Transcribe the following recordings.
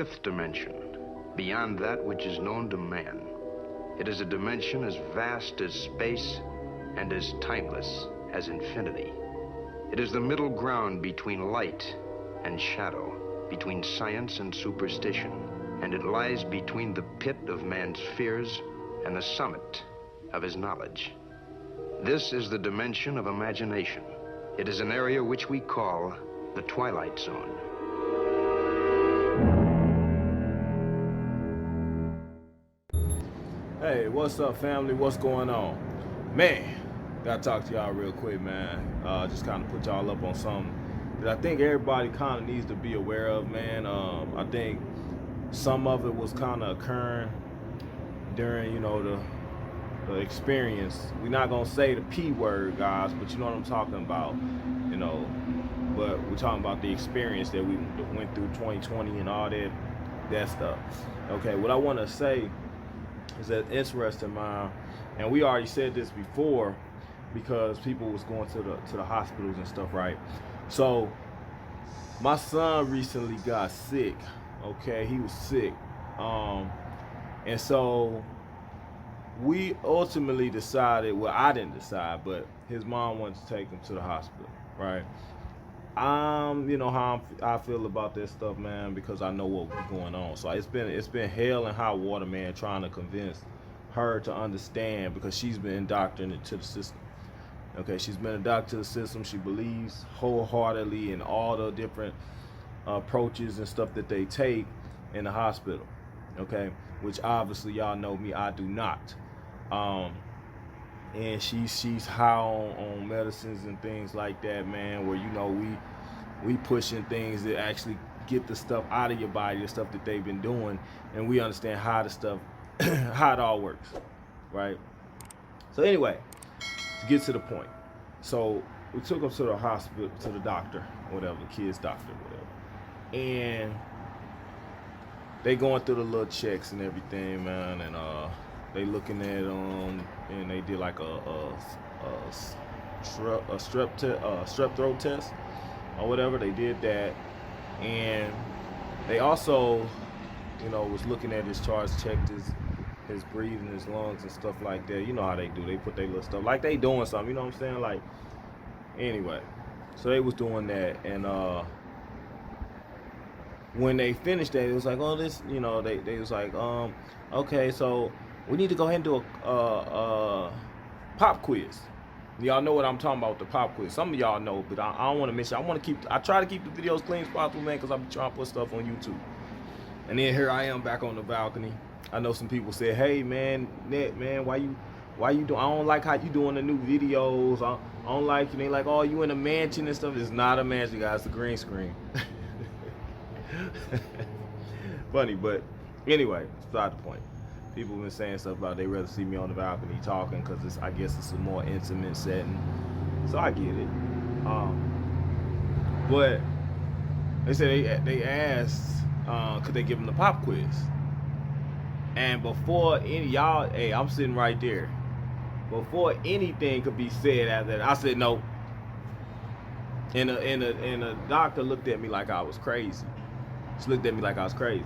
fifth dimension, beyond that which is known to man. It is a dimension as vast as space and as timeless as infinity. It is the middle ground between light and shadow, between science and superstition, and it lies between the pit of man's fears and the summit of his knowledge. This is the dimension of imagination. It is an area which we call the Twilight Zone. Hey, what's up, family? What's going on? Man, gotta talk to y'all real quick, man. Just kind of put y'all up on something that I think everybody kind of needs to be aware of, man. I think some of it was kind of occurring during, you know, the experience. We're not gonna say the P word, guys, but you know what I'm talking about, you know. But we're talking about the experience that we went through 2020 and all that stuff. Okay, what I want to say is that interesting, man, and we already said this before because people was going to the hospitals and stuff, right? So my son recently got sick. Okay, he was sick, and so we ultimately decided, well, I didn't decide, but his mom wanted to take him to the hospital, right? You know how I feel about this stuff, man, because I know what was going on. So it's been hell and high water, man, trying to convince her to understand, because she's been indoctrinated to the system. Okay, she's been indoctrinated to the system. She believes wholeheartedly in all the different approaches and stuff that they take in the hospital. Okay, which obviously y'all know me, I do not. And she's high on medicines and things like that, man, where, you know, we pushing things that actually get the stuff out of your body, the stuff that they've been doing, and we understand how the stuff how it all works, right? So anyway, to get to the point, so we took him to the hospital, to the doctor, whatever, the kid's doctor, whatever, and they going through the little checks and everything, man, and they looking at and they did like a strep throat test or whatever. They did that, and they also, you know, was looking at his charts, checked his breathing, his lungs and stuff like that. You know how they do. They put their little stuff like they doing something. You know what I'm saying? Like, anyway, so they was doing that, and when they finished that, it was like, oh, this, you know, they was like, okay, so we need to go ahead and do a pop quiz. Y'all know what I'm talking about with the pop quiz. Some of y'all know, but I don't want to miss it. I try to keep the videos clean as possible, man, because I be trying to put stuff on YouTube. And then here I am back on the balcony. I know some people said, hey, man, Net, man, why you doing? I don't like how you doing the new videos. I don't like you. They like, oh, you in a mansion and stuff. It's not a mansion, guys. It's a green screen. Funny, but anyway, beside the point. People have been saying stuff about they rather see me on the balcony talking because I guess it's a more intimate setting. So I get it. But they said they asked, could they give them the pop quiz? And before any y'all, hey, I'm sitting right there. Before anything could be said after that, I said no. And the doctor looked at me like I was crazy. She looked at me like I was crazy.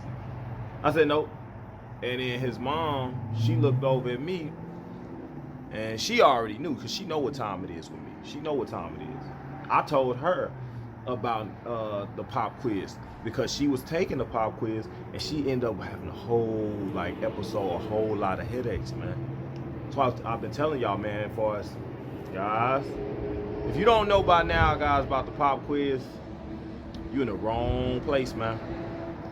I said nope. And then his mom, she looked over at me, and she already knew, because she know what time it is with me. She know what time it is. I told her about the pop quiz, because she was taking the pop quiz, and she ended up having a whole episode, a whole lot of headaches, man. So I've been telling y'all, man, as far as, guys, if you don't know by now, guys, about the pop quiz, you're in the wrong place, man.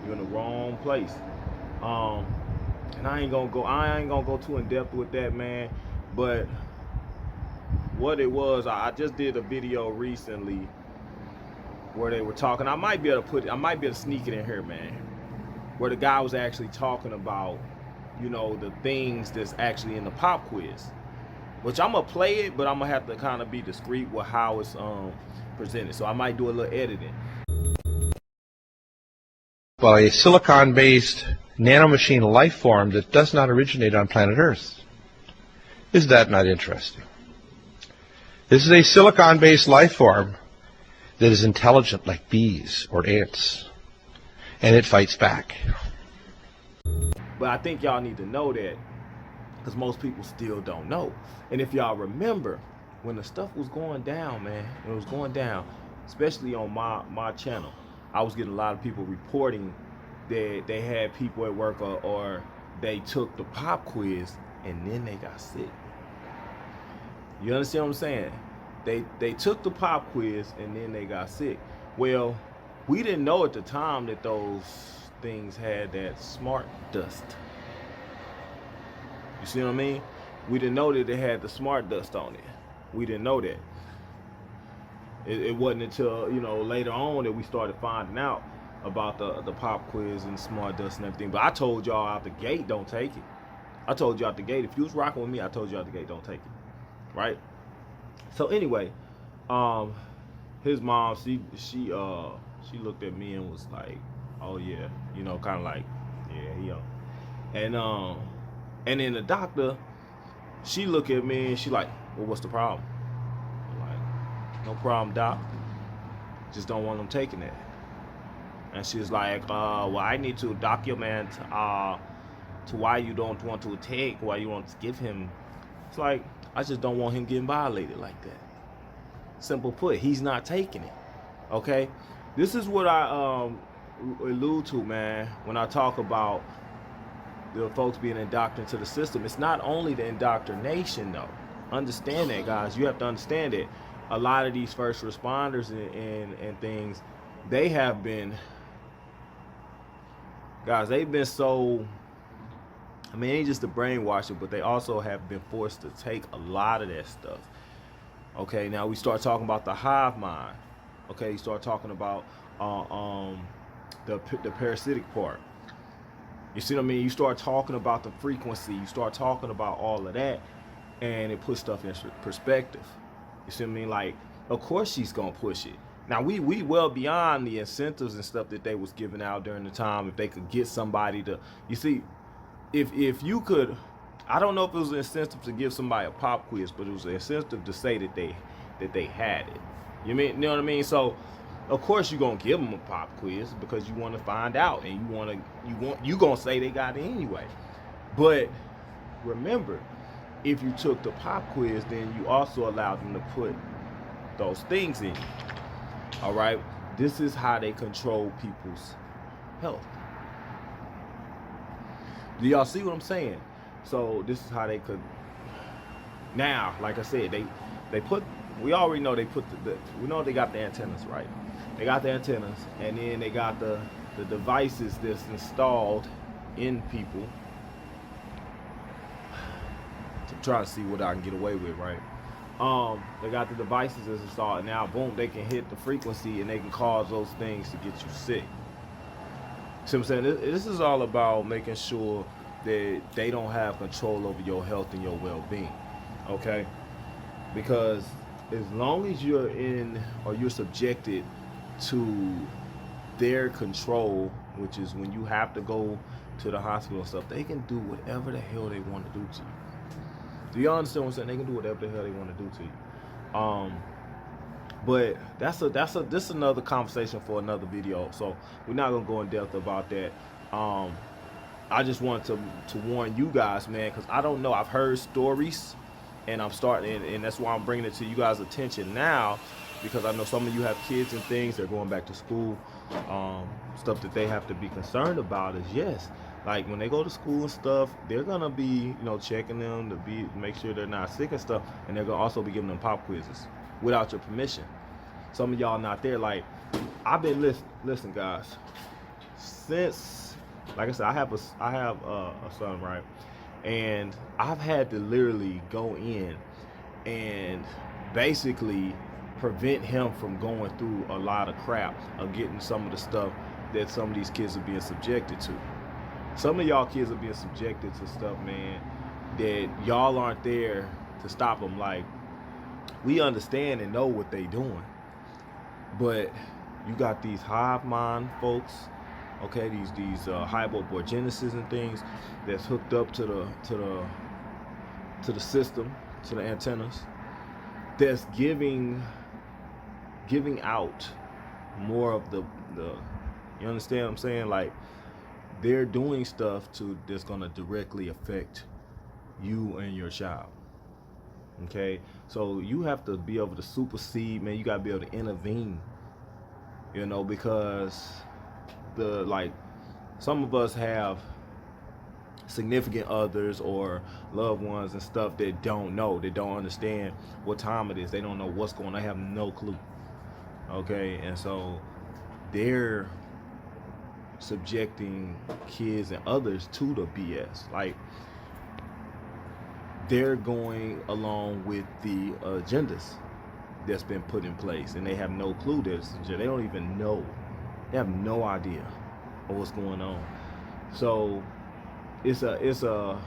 You're in the wrong place. And I ain't gonna go too in depth with that, man. But what it was, I just did a video recently where they were talking. I might be able to sneak it in here, man. Where the guy was actually talking about, you know, the things that's actually in the pop quiz. Which I'm gonna play it, but I'm gonna have to kind of be discreet with how it's presented. So I might do a little editing. Well, a silicon-based nanomachine life form that does not originate on planet Earth. Is that not interesting? This is a silicon-based life form that is intelligent like bees or ants. and it fights back. But I think y'all need to know that, because most people still don't know. And if y'all remember, when the stuff was going down, man, it was going down, especially on my channel, I was getting a lot of people reporting that they had people at work or they took the pop quiz and then they got sick. You understand what I'm saying? They took the pop quiz and then they got sick. Well, we didn't know at the time that those things had that smart dust. You see what I mean? We didn't know that it had the smart dust on it. We didn't know that. It wasn't until, you know, later on that we started finding out about the pop quiz and smart dust and everything. But I told y'all out the gate, don't take it. I told you out the gate, if you was rocking with me, I told you out the gate, don't take it. Right? So anyway, his mom, she looked at me and was like, oh yeah, you know, kind of like, yeah, he on. And then the doctor, she looked at me and she like, well, what's the problem? I'm like, no problem, doc. Just don't want them taking it. And she's like, well, I need to document to why you don't want to take, why you want to give him. It's like, I just don't want him getting violated like that. Simple put, he's not taking it. Okay? This is what I allude to, man, when I talk about the folks being indoctrinated to the system. It's not only the indoctrination, though. Understand that, guys. You have to understand that a lot of these first responders and things, they have been, guys, they've been so, I mean, it ain't just the brainwashing, but they also have been forced to take a lot of that stuff. Okay, now we start talking about the hive mind. Okay, you start talking about the parasitic part. You see what I mean? You start talking about the frequency. You start talking about all of that, and it puts stuff in perspective. You see what I mean? Like, of course she's gonna push it. Now we well beyond the incentives and stuff that they was giving out during the time. If they could get somebody to, you see, if you could, I don't know if it was an incentive to give somebody a pop quiz, but it was an incentive to say that they had it. You know what I mean? So of course you're gonna give them a pop quiz because you want to find out, and you gonna say they got it anyway. But remember, if you took the pop quiz, then you also allowed them to put those things in. All right, this is how they control people's health. Do y'all see what I'm saying? So this is how they could. Now, like I said, they put. We already know they put we know they got the antennas, right? They got the antennas, and then they got the devices that's installed in people. I'm trying to see what I can get away with, right? They got the devices that's installed, and now boom, they can hit the frequency and they can cause those things to get you sick. See what I'm saying? This is all about making sure that they don't have control over your health and your well-being. Okay? Because as long as you're in, or you're subjected to their control, which is when you have to go to the hospital and stuff, they can do whatever the hell they want to do to you. Do you understand what I'm saying? They can do whatever the hell they want to do to you. But this is another conversation for another video, so we're not gonna go in depth about that. I just wanted to warn you guys, man, because I don't know. I've heard stories, and I'm starting, and that's why I'm bringing it to you guys' attention now, because I know some of you have kids and things. They're going back to school. Stuff that they have to be concerned about is, yes, like when they go to school and stuff, they're gonna be, you know, checking them to make sure they're not sick and stuff, and they're gonna also be giving them pop quizzes without your permission. Some of y'all not there. Like, I've been listen, guys. Since, like I said, I have a son, right? And I've had to literally go in and basically prevent him from going through a lot of crap of getting some of the stuff that some of these kids are being subjected to. Some of y'all kids are being subjected to stuff, man, that y'all aren't there to stop them. Like, we understand and know what they doing, but you got these hive mind folks, okay, these hypoborgenesis and things that's hooked up to the system, to the antennas, that's giving out more of the You understand what I'm saying? Like, they're doing stuff that's gonna directly affect you and your child. Okay, so you have to be able to supersede, man. You gotta be able to intervene, because some of us have significant others or loved ones and stuff that don't know, that don't understand what time it is. They don't know what's going on. They have no clue. Okay, and so they're subjecting kids and others to the BS. Like, they're going along with the agendas that's been put in place, and they have no clue they don't even know. They have no idea of what's going on. So it's a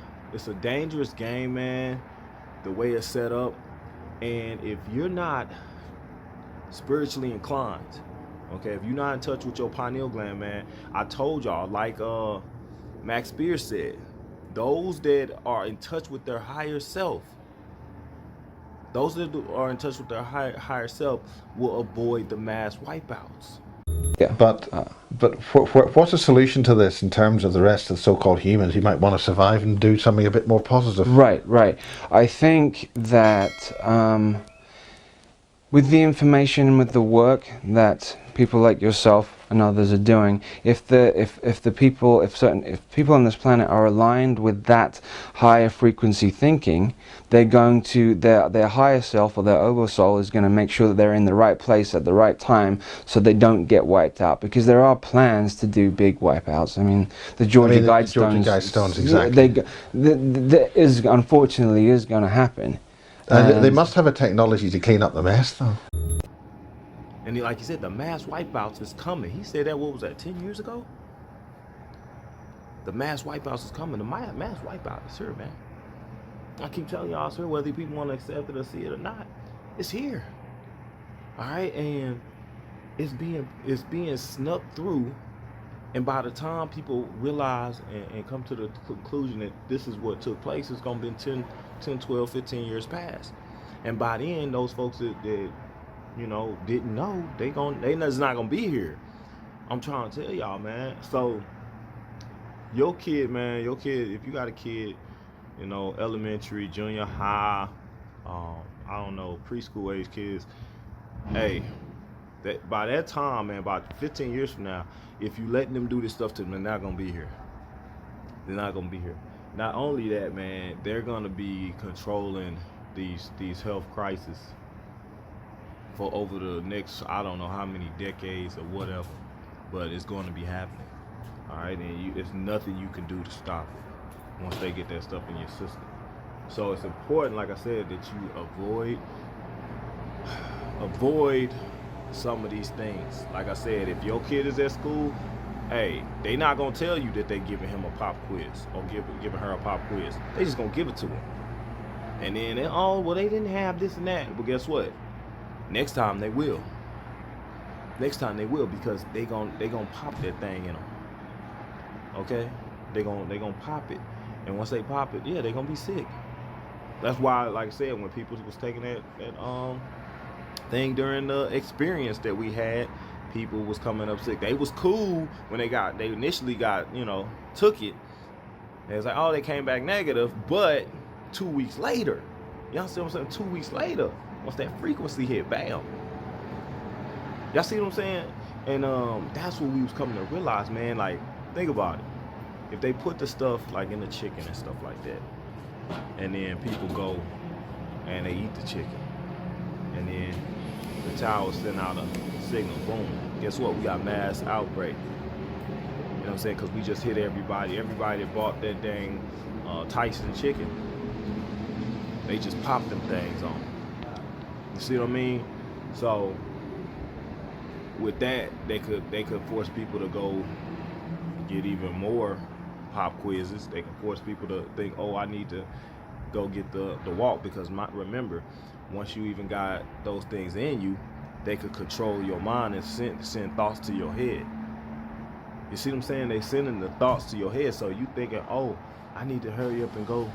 dangerous game, man, the way it's set up. And if you're not spiritually inclined, okay, if you're not in touch with your pineal gland, man, I told y'all, like Max Spears said, those that are in touch with their higher self, those that are in touch with their higher self will avoid the mass wipeouts. Yeah, but what's the solution to this in terms of the rest of the so-called humans? You might want to survive and do something a bit more positive. Right. I think that with the information and with the work that people like yourself and others are doing, if people on this planet are aligned with that higher frequency thinking, they're going to their higher self or their oversoul is going to make sure that they're in the right place at the right time, so they don't get wiped out. Because there are plans to do big wipeouts. I mean, the Georgia Guidestones, exactly. Unfortunately is going to happen. They must have a technology to clean up the mess, though. And like you said, the mass wipeouts is coming. He said that, what was that, 10 years ago? The mass wipeouts is coming. The mass wipeout is here, man. I keep telling y'all, it's here, whether people want to accept it or see it or not. It's here. All right, and it's being snuck through. And by the time people realize and come to the conclusion that this is what took place, it's going to be 10, 12, 15 years past. And by then, those folks that didn't know, they just not gonna be here. I'm trying to tell y'all, man. So your kid, if you got a kid, elementary, junior high, I don't know, preschool age kids, hey, that by that time, man, about 15 years from now, if you letting them do this stuff to them, they're not gonna be here. They're not gonna be here. Not only that, man, they're gonna be controlling these health crises for over the next, I don't know how many decades or whatever, but it's going to be happening. All right, and it's nothing you can do to stop it once they get that stuff in your system. So it's important, like I said, that you avoid some of these things. Like I said, if your kid is at school, hey, they not gonna tell you that they giving him a pop quiz or giving her a pop quiz. They just gonna give it to him. And then, they didn't have this and that. But guess what? Next time they will. Because they gonna pop that thing in them. Okay? They gonna pop it. And once they pop it, yeah, they gonna be sick. That's why, like I said, when people was taking that thing during the experience that we had, people was coming up sick. They was cool when they initially took it. It was like, they came back negative, but 2 weeks later, y'all see what I'm saying? 2 weeks later, once that frequency hit, bam. Y'all see what I'm saying? And that's what we was coming to realize, man. Like, think about it. If they put the stuff like in the chicken and stuff like that, and then people go and they eat the chicken, and then the towers send out a signal, boom. Guess what? We got mass outbreak. You know what I'm saying? Because we just hit everybody. Everybody that bought that dang Tyson chicken, they just popped them things on. You see what I mean? So with that, they could force people to go get even more pop quizzes. They can force people to think, I need to go get the walk, because remember, once you even got those things in you, they could control your mind and send thoughts to your head. You see what I'm saying? They sending the thoughts to your head, so you thinking, I need to hurry up and go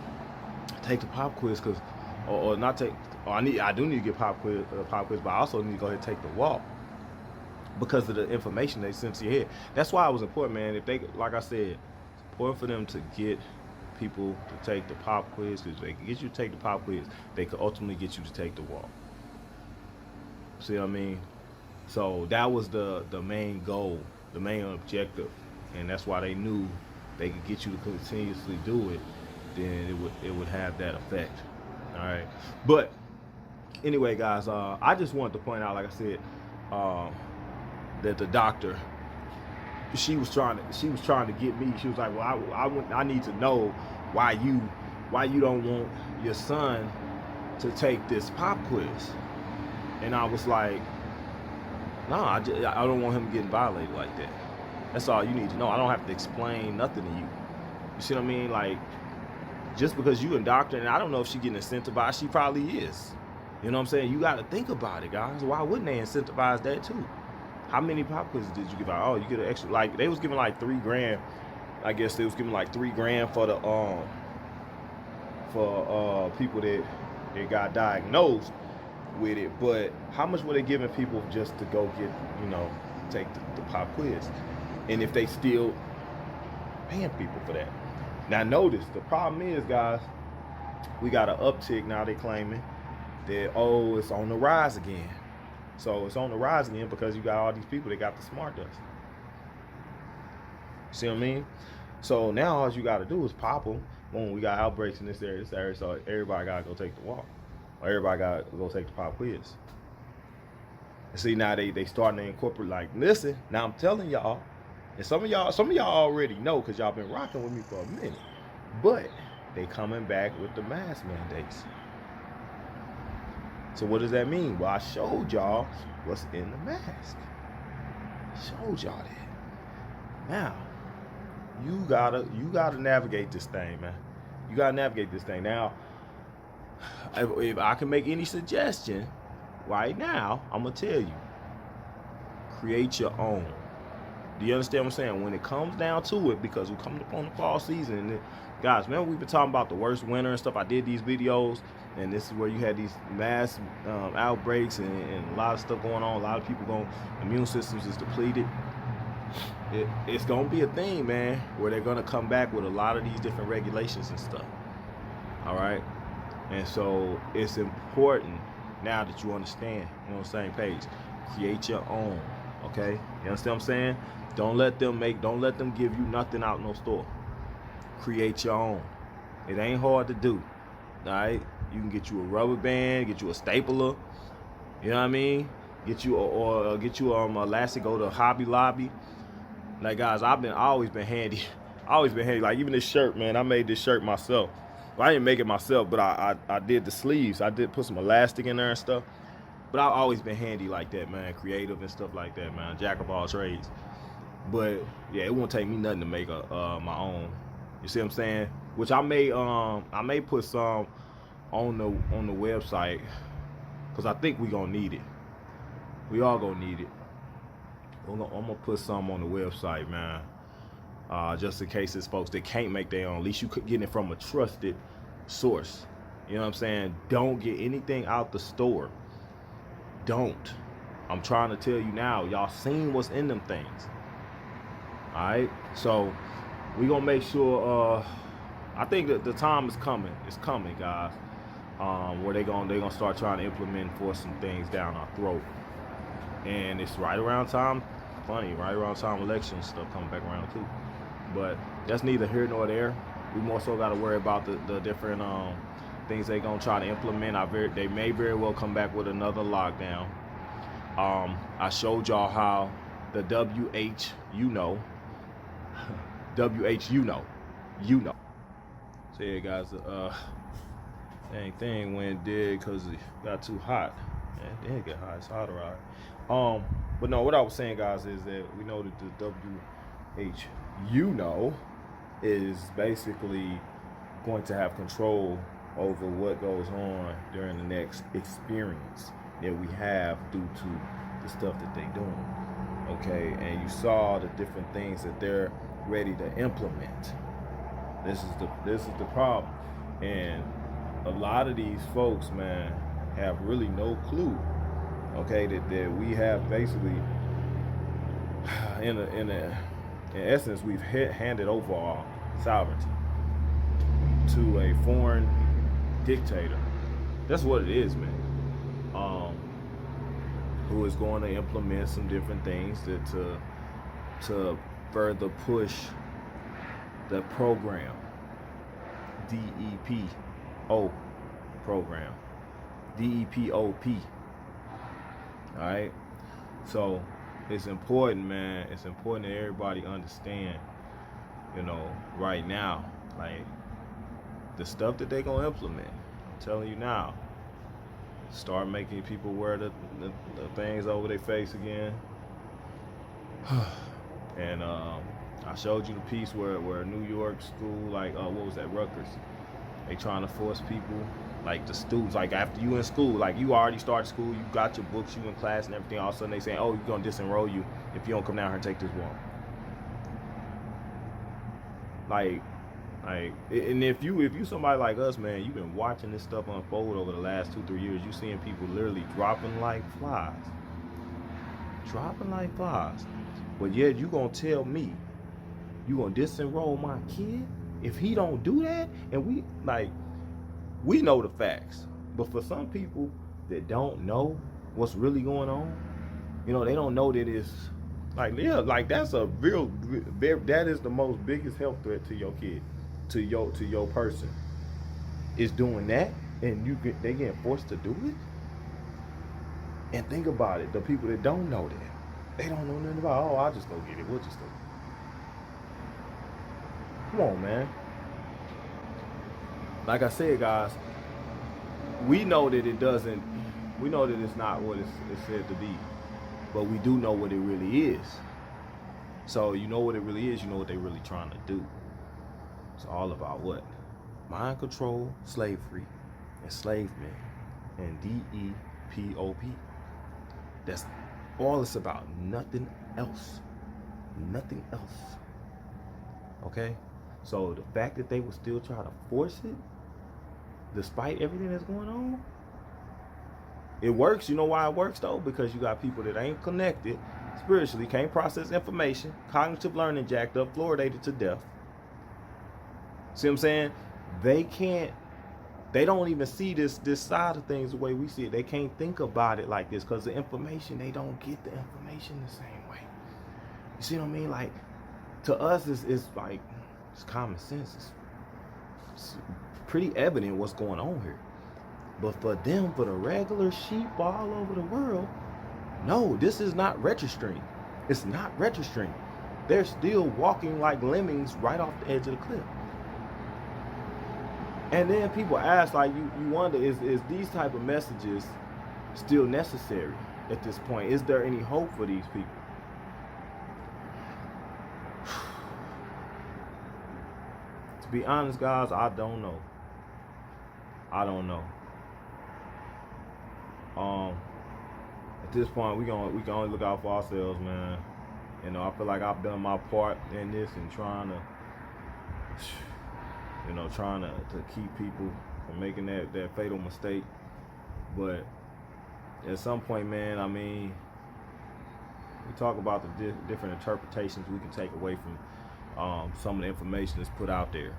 take the pop quiz, because I do need to get pop quiz, but I also need to go ahead and take the walk. because of the information they sent to your head. That's why it was important, man. If they, like I said, it's important for them to get people to take the pop quiz, because if they can get you to take the pop quiz, they could ultimately get you to take the walk. See what I mean? So that was the main goal, the main objective, and that's why they knew they could get you to continuously do it. Then it would have that effect. All right, but anyway, guys, I just wanted to point out, like I said, that the doctor, she was trying to get me. She was like, well, I need to know why you don't want your son to take this pop quiz. And I was like, no, I don't want him getting violated like that. That's all you need to know. I don't have to explain nothing to you. You see what I mean? Like, just because you indoctrinated, I don't know if she's getting incentivized. She probably is. You know what I'm saying? You got to think about it, guys. Why wouldn't they incentivize that too? How many pop quizzes did you give out? Oh, you get an extra, like, they was giving like $3 grand. I guess they was giving like $3 grand for the people that got diagnosed with it. But how much were they giving people just to go get, take the pop quiz? And if they still paying people for that. Now notice, the problem is, guys, we got an uptick now. They claiming that, oh, it's on the rise again. So it's on the rise again because you got all these people that got the smart dust. See what I mean? So now all you got to do is pop them. Boom, we got outbreaks in this area, so everybody got to go take the walk. Or everybody got to go take the pop quiz. And see, now they starting to incorporate, like, listen, now I'm telling y'all, and some of y'all already know because y'all been rocking with me for a minute, but they coming back with the mask mandates. So what does that mean? Well, I showed y'all what's in the mask. Showed y'all that. Now, you gotta navigate this thing, man. You gotta navigate this thing. Now, if I can make any suggestion right now, I'm gonna tell you, create your own. Do you understand what I'm saying? When it comes down to it, because we're coming up on the fall season, and guys, remember we've been talking about the worst winter and stuff. I did these videos, and this is where you had these mass outbreaks and a lot of stuff going on. A lot of people immune systems is depleted. It's gonna be a thing, man, where they're gonna come back with a lot of these different regulations and stuff. All right, and so it's important now that you understand, you're on the same page. Create your own. Okay, you understand what I'm saying? Don't let them give you nothing out no store. Create your own. It ain't hard to do. All right, you can get you a rubber band, get you a stapler. You know what I mean? Get you elastic. Go to Hobby Lobby. Like, guys, I always been handy. Like, even this shirt, man, I made this shirt myself. Well, I didn't make it myself, but I did the sleeves. I did put some elastic in there and stuff. But I've always been handy like that, man. Creative and stuff like that, man. Jack of all trades. But yeah, it won't take me nothing to make my own. You see what I'm saying? Which I may put some on the website, because I think we gonna need it. We all gonna need it. I'm gonna put some on the website, man. Just in case it's folks that can't make their own. At least you could get it from a trusted source. You know what I'm saying? Don't get anything out the store. Don't. I'm trying to tell you now. Y'all seen what's in them things. All right. So we gonna make sure. I think that the time is coming. It's coming, guys. Where they gonna start trying to implement and force some things down our throat. And it's right around time. Funny, right around time election stuff coming back around too. But that's neither here nor there. We more so got to worry about the different things they gonna try to implement. They may very well come back with another lockdown. I showed y'all how the So yeah, guys, dang thing went dead because it got too hot. Yeah, it did get hot. It's hot around. But no, what I was saying, guys, is that we know that the WHO is basically going to have control over what goes on during the next experience that we have due to the stuff that they're doing. Okay, and you saw the different things that they're ready to implement. This is the problem, and a lot of these folks, man, have really no clue. Okay, that we have basically in essence, we've handed over our sovereignty to a foreign dictator. That's what it is, man. Who is going to implement some different things to further push the program, DEPO program, DEPOP. All right. So it's important, man. It's important that everybody understand, you know, right now, like the stuff that they're gonna implement. I'm telling you now. Start making people wear the things over their face again. And I showed you the piece where New York school, like what was that, Rutgers? They trying to force people, like the students, like after you in school, like you already started school, you got your books, you in class and everything. All of a sudden they saying, oh, you're gonna disenroll you if you don't come down here and take this walk. Like, and if you somebody like us, man, you've been watching this stuff unfold over the last 2-3 years. You seeing people literally dropping like flies, but yet you gonna tell me you gonna disenroll my kid if he don't do that? And we know the facts, but for some people that don't know what's really going on, you know, they don't know that it's like, yeah, like that's a real, that is the most biggest health threat to your kid, to your person, is doing that, and they getting forced to do it. And think about it, the people that don't know that, they don't know nothing about, oh, I'll just go get it, we'll just go. Come on, man. Like I said, guys, we know that it's not what it's said to be, but we do know what it really is. So you know what it really is, you know what they're really trying to do. It's all about what? Mind control, slavery, enslavement, and DEPOP. That's all it's about. Nothing else. Nothing else. Okay? So the fact that they will still try to force it, despite everything that's going on, it works. You know why it works, though? Because you got people that ain't connected spiritually, can't process information, cognitive learning jacked up, fluoridated to death. See what I'm saying? They don't even see this side of things the way we see it. They can't think about it like this because the information, they don't get the information the same way. You see what I mean? Like, to us, it's like, it's common sense. It's pretty evident what's going on here. But for them, for the regular sheep all over the world, no, this is not registering. It's not registering. They're still walking like lemmings right off the edge of the cliff. And then people ask, like, you wonder, is these type of messages still necessary at this point? Is there any hope for these people? To be honest, guys, I don't know. At this point, we can only look out for ourselves, man. You know, I feel like I've done my part in this and trying to keep people from making that fatal mistake. But at some point, man, I mean, we talk about the different interpretations we can take away from some of the information that's put out there,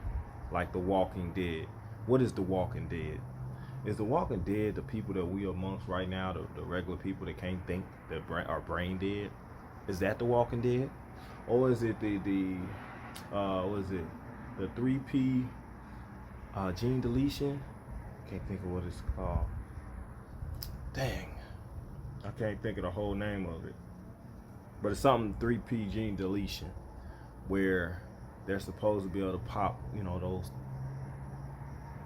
like The Walking Dead. What is The Walking Dead? Is The Walking Dead the people that we amongst right now, the regular people that can't think, that are brain dead? Is that The Walking Dead? Or is it the 3P gene deletion? Can't think of what it's called. Dang. I can't think of the whole name of it. But it's something 3P gene deletion, where they're supposed to be able to pop, you know, those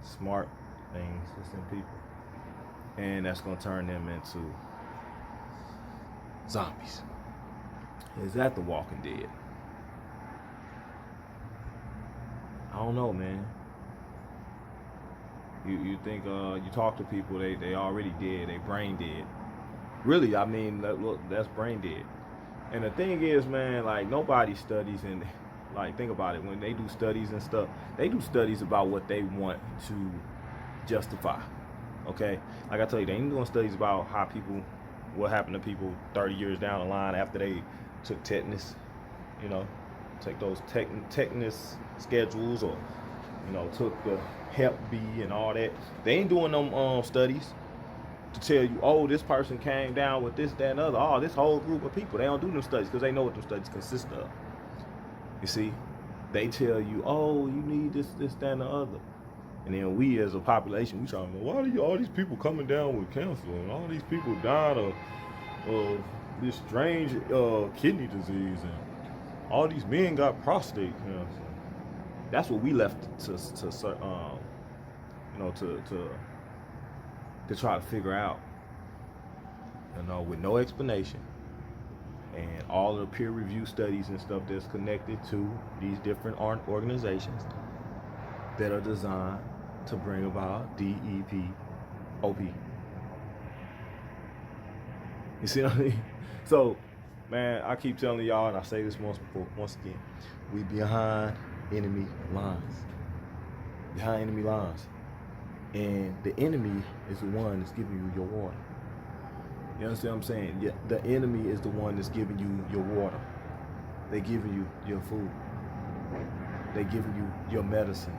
smart things within people, and that's gonna turn them into zombies. Is that The Walking Dead? I don't know, man. You think you talk to people, they already dead, they brain dead. Really, I mean, look, that's brain dead. And the thing is, man, like, nobody studies, and like, think about it, when they do studies and stuff, they do studies about what they want to justify. Okay, like I tell you, they ain't doing studies about what happened to people 30 years down the line after they took tetanus, you know, take those tetanus schedules, or, you know, took the Hep B and all that. They ain't doing them studies to tell you, oh, this person came down with this, that, and other. Oh, this whole group of people. They don't do them studies because they know what them studies consist of. You see, they tell you, oh, you need this, that, and the other. And then we as a population, we trying to know, why are all these people coming down with cancer and all these people dying of this strange kidney disease, and all these men got prostate cancer. That's what we left to try to figure out, you know, with no explanation, and all the peer review studies and stuff that's connected to these different organizations that are designed to bring about DEPOP. You see what I mean? So, man, I keep telling y'all, and I say this once again, we behind enemy lines. Behind enemy lines. And the enemy is the one that's giving you your water. You understand what I'm saying? Yeah, the enemy is the one that's giving you your water. They're giving you your food. They're giving you your medicine.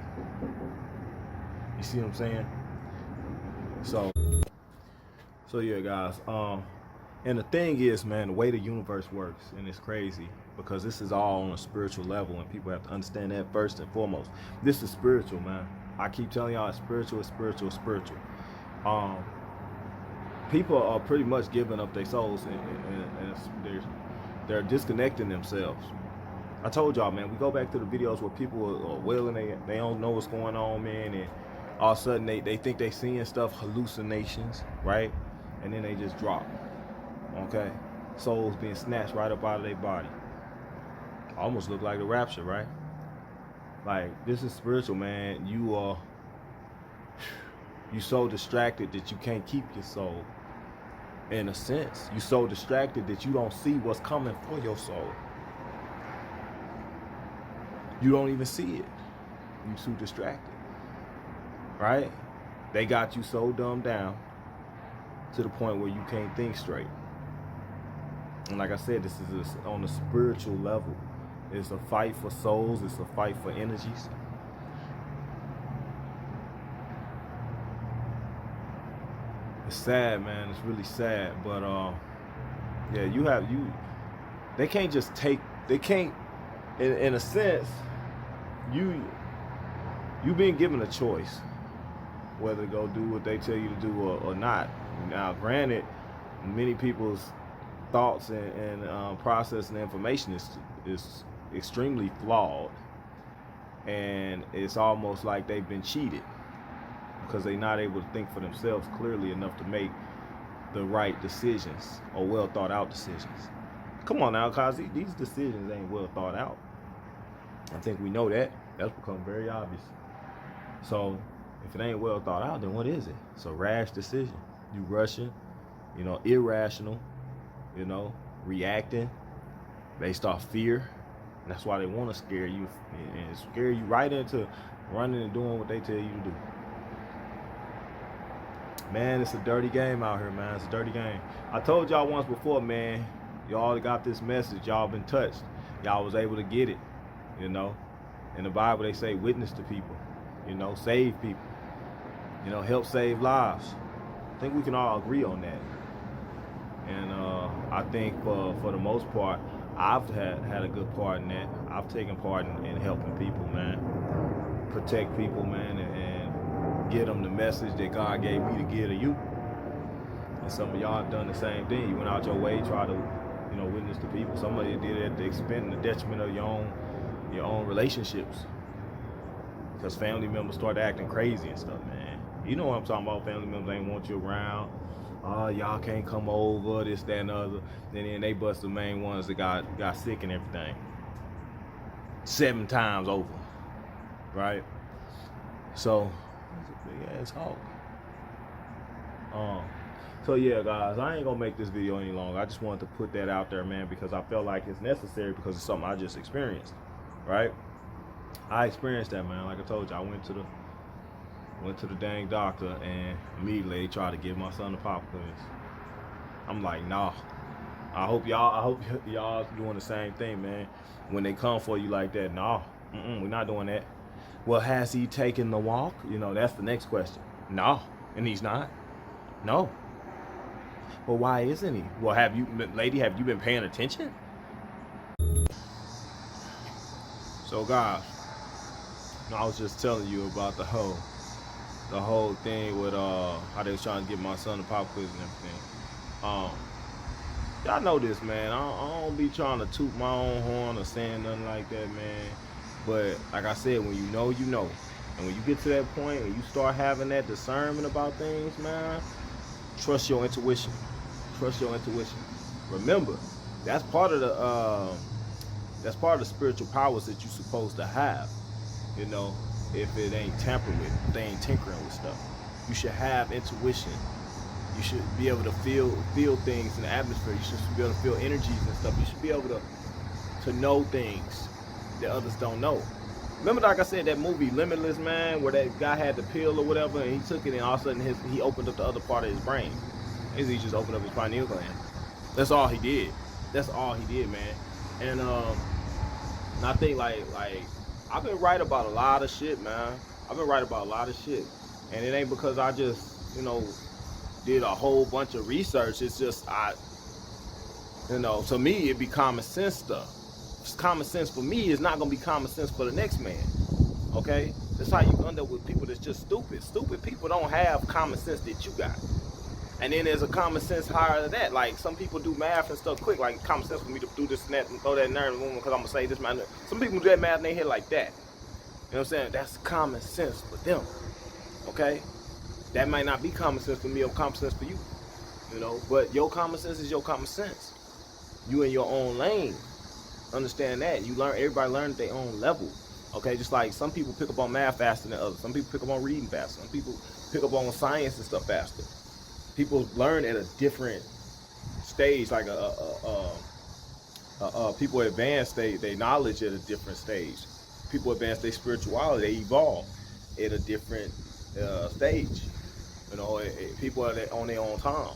You see what I'm saying? So yeah, guys. And the thing is, man, the way the universe works, and it's crazy, because this is all on a spiritual level, and people have to understand that first and foremost. This is spiritual, man. I keep telling y'all, it's spiritual, it's spiritual, it's spiritual. People are pretty much giving up their souls, and they're disconnecting themselves. I told y'all, man, we go back to the videos where people are wailing, they don't know what's going on, man, and all of a sudden they think they seeing stuff, hallucinations, right? And then they just drop. Okay, souls being snatched right up out of their body. Almost look like the rapture, right? Like, this is spiritual, man. You so distracted that you can't keep your soul. In a sense, you so distracted that you don't see what's coming for your soul. You don't even see it. You too distracted, right? They got you so dumbed down to the point where you can't think straight. And like I said, this is on a spiritual level. It's a fight for souls. It's a fight for energies. It's sad, man. It's really sad. But yeah, they can't just take. They can't. In a sense, you've been given a choice whether to go do what they tell you to do or not. Now, granted, many people's thoughts and processing information is extremely flawed, and it's almost like they've been cheated because they're not able to think for themselves clearly enough to make the right decisions or well thought out decisions. Come on now, cause these decisions ain't well thought out. I think we know that. That's become very obvious. So if it ain't well thought out, then what is it? It's a rash decision. You rushing, irrational, reacting based off fear. And that's why they want to scare you and scare you right into running and doing what they tell you to do. Man, it's a dirty game out here, man. It's a dirty game. I told y'all once before, man, y'all got this message. Y'all been touched. Y'all was able to get it, In the Bible, they say witness to people, save people, help save lives. I think we can all agree on that. And I think for the most part, I've had a good part in that. I've taken part in helping people, man. Protect people, man, and give them the message that God gave me to give to you. And some of y'all have done the same thing. You went out your way, try to, witness to people. Somebody did it at the expense and the detriment of your own relationships. Because family members started acting crazy and stuff, man. You know what I'm talking about. Family members ain't want you around. Y'all can't come over, this, that, and the other. And then they bust the main ones that got sick and everything. 7 times over, right? So, it's a big ass hawk. So yeah, guys, I ain't gonna make this video any longer. I just wanted to put that out there, man, because I felt like it's necessary because it's something I just experienced, right? I experienced that, man. Like I told you, I went to the dang doctor and immediately they tried to give my son the pop quiz. I'm like, nah, I hope y'all doing the same thing, man. When they come for you like that, no, we're not doing that. Well, has he taken the walk? You know, that's the next question. No, and he's not. No. Well, why isn't he? Well, have you been paying attention? So, guys, I was just telling you about the whole thing with how they was trying to get my son to pop quiz and everything. Y'all know this, man. I don't be trying to toot my own horn or saying nothing like that, man. But like I said, when you know, you know. And when you get to that point and you start having that discernment about things, man, trust your intuition. Trust your intuition. Remember, that's part of the spiritual powers that you're supposed to have. You know, if it ain't tampered with, if they ain't tinkering with stuff. You should have intuition. You should be able to feel things in the atmosphere. You should be able to feel energies and stuff. You should be able to know things that others don't know. Remember, like I said, that movie Limitless, man, where that guy had the pill or whatever, and he took it, and all of a sudden he opened up the other part of his brain. He just opened up his pineal gland. That's all he did. That's all he did, man. And I think like I've been right about a lot of shit, man. I've been right about a lot of shit, and it ain't because I just, you know, did a whole bunch of research. It's just to me it be common sense stuff. It's common sense for me. It's not gonna be common sense for the next man. Okay, that's how you end up with people that's just stupid. Stupid people don't have common sense that you got. And then there's a common sense higher than that. Like some people do math and stuff quick. Like common sense for me to do this and that and throw that in there in the room because I'm gonna say this, man. Some people do that math in their head like that. You know what I'm saying? That's common sense for them. Okay. That might not be common sense for me or common sense for you, you know, but your common sense is your common sense. You in your own lane. Understand that. Everybody learn at their own level. Okay, just like some people pick up on math faster than others. Some people pick up on reading faster. Some people pick up on science and stuff faster. People learn at a different stage, like people advance their knowledge at a different stage. People advance their spirituality, they evolve at a different stage. You know, people are on their own time.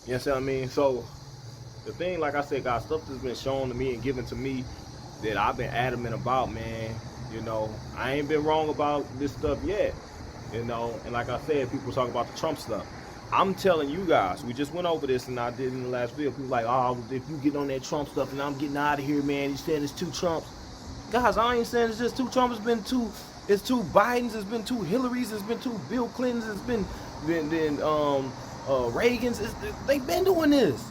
You know what I mean? So the thing, like I said, guys, stuff that's been shown to me and given to me that I've been adamant about, man. You know, I ain't been wrong about this stuff yet. You know, and like I said, people talk about the Trump stuff. I'm telling you guys, we just went over this and I did in the last video. People like, oh, if you get on that Trump stuff and I'm getting out of here, man, you saying it's 2 Trumps. Guys, I ain't saying it's just 2 Trumps. It's 2 Bidens, it's been 2 Hillarys, it's been 2 Bill Clintons, it's been Reagans. They've been doing this.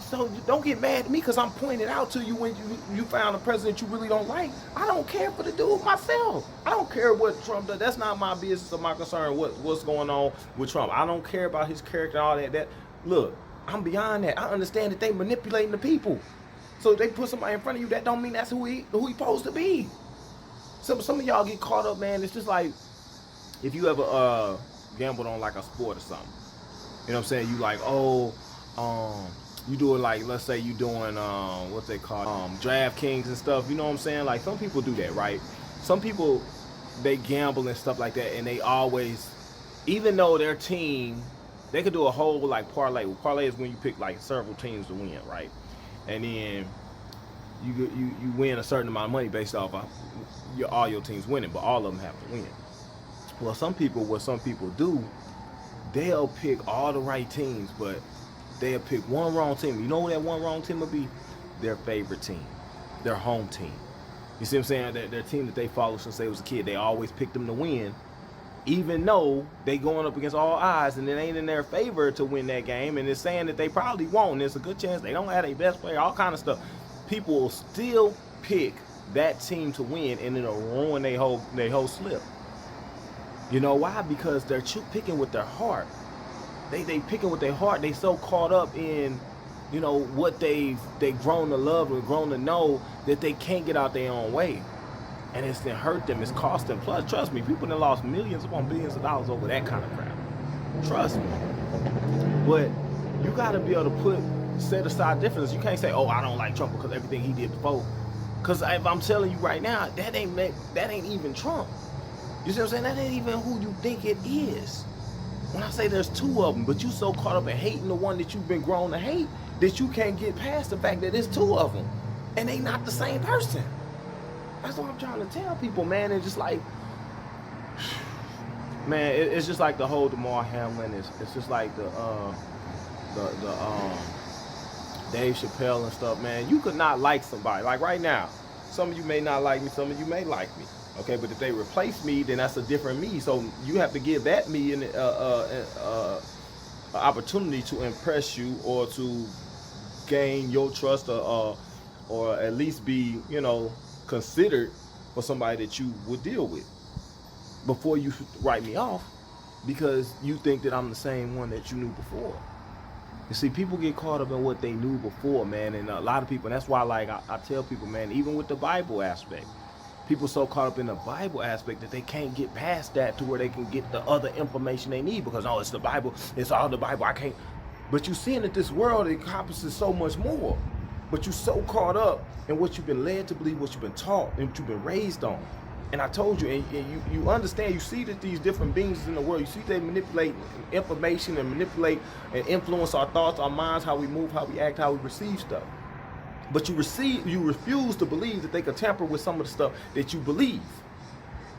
So don't get mad at me because I'm pointing out to you when you found a president you really don't like. I don't care for the dude myself. I don't care what Trump does. That's not my business or my concern what's going on with Trump. I don't care about his character and all that. Look, I'm beyond that. I understand that they manipulating the people. So if they put somebody in front of you, that don't mean that's who he supposed to be. Some of y'all get caught up, man. It's just like if you ever gambled on like a sport or something. You know what I'm saying? You like, you doing like, let's say you doing what they call DraftKings and stuff. You know what I'm saying? Like some people do that, right? Some people, they gamble and stuff like that, and they always, even though their team, they could do a whole like parlay. Parlay is when you pick like several teams to win, right? And then you win a certain amount of money based off of all your teams winning, but all of them have to win. Well, what some people do, they'll pick all the right teams, but they'll pick one wrong team. You know what that one wrong team will be? Their favorite team, their home team. You see what I'm saying? Their team that they follow since they was a kid. They always pick them to win, even though they going up against all odds and it ain't in their favor to win that game, and it's saying that they probably won't. There's a good chance they don't have their best player, all kind of stuff. People will still pick that team to win, and it'll ruin their whole slip. You know why? Because they're picking with their heart. They picking with their heart. They so caught up in, you know, what they've grown to love and grown to know that they can't get out their own way. And it's gonna hurt them, it's cost them. Plus, trust me, people that lost millions upon billions of dollars over that kind of crap. Trust me. But you gotta be able to set aside differences. You can't say, oh, I don't like Trump because everything he did before. Because if I'm telling you right now, that ain't even Trump. You see what I'm saying? That ain't even who you think it is. When I say there's 2 of them, but you so caught up in hating the one that you've been grown to hate, that you can't get past the fact that it's two of them and they not the same person. That's what I'm trying to tell people, man. It's just like, man, it's just like the whole Damar Hamlin. It's just like the Dave Chappelle and stuff, man. You could not like somebody. Like right now, some of you may not like me, some of you may like me. Okay, but if they replace me, then that's a different me. So you have to give that me an opportunity to impress you or to gain your trust or at least be, you know, considered for somebody that you would deal with before you write me off because you think that I'm the same one that you knew before. You see, people get caught up in what they knew before, man, and a lot of people, and that's why, like, I tell people, man, even with the Bible aspect, people so caught up in the Bible aspect that they can't get past that to where they can get the other information they need because, oh, it's the Bible, it's all the Bible, I can't. But you seeing that this world encompasses so much more, but you so caught up in what you've been led to believe, what you've been taught, and what you've been raised on. And I told you, and you understand, you see that these different beings in the world, you see they manipulate information and manipulate and influence our thoughts, our minds, how we move, how we act, how we receive stuff. But you refuse to believe that they can tamper with some of the stuff that you believe.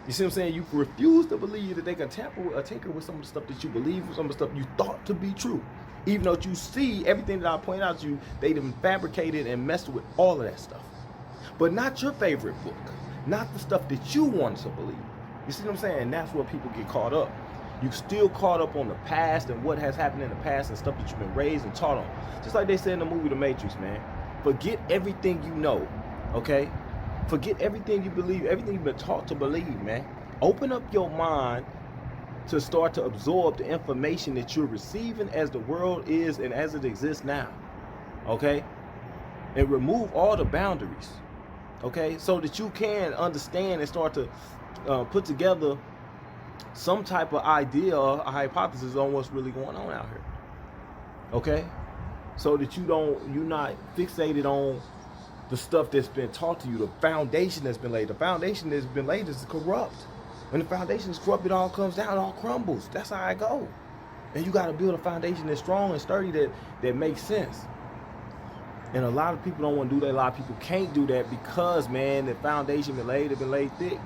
You see what I'm saying? You refuse to believe that they can tamper or tinker with some of the stuff that you believe, with some of the stuff you thought to be true. Even though you see everything that I point out to you, they've been fabricated and messed with all of that stuff. But not your favorite book. Not the stuff that you want to believe. You see what I'm saying? And that's where people get caught up. You're still caught up on the past and what has happened in the past and stuff that you've been raised and taught on. Just like they said in the movie The Matrix, man. Forget everything you know, okay? Forget everything you believe, everything you've been taught to believe, man. Open up your mind to start to absorb the information that you're receiving as the world is and as it exists now, okay? And remove all the boundaries. Okay, so that you can understand and start to put together some type of idea or a hypothesis on what's really going on out here. Okay, so that you're not fixated on the stuff that's been taught to you, the foundation that's been laid. The foundation that's been laid is corrupt. When the foundation is corrupt, it all comes down, it all crumbles. That's how I go. And you got to build a foundation that's strong and sturdy that makes sense. And a lot of people don't want to do that. A lot of people can't do that because, man, the foundation been laid thick.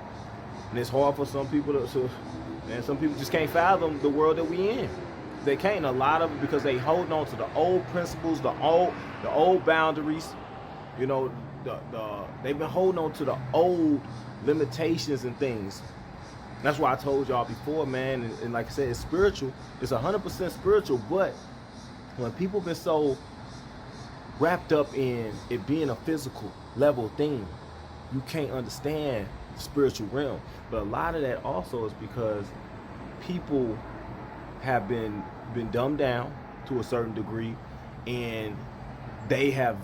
And it's hard for some people and some people just can't fathom the world that we in. They can't. A lot of it because they hold on to the old principles, the old boundaries. You know, they've been holding on to the old limitations and things. That's why I told y'all before, man, and like I said, it's spiritual. It's 100% spiritual, but when people been so wrapped up in it being a physical level thing, you can't understand the spiritual realm. But a lot of that also is because people have been dumbed down to a certain degree, and they have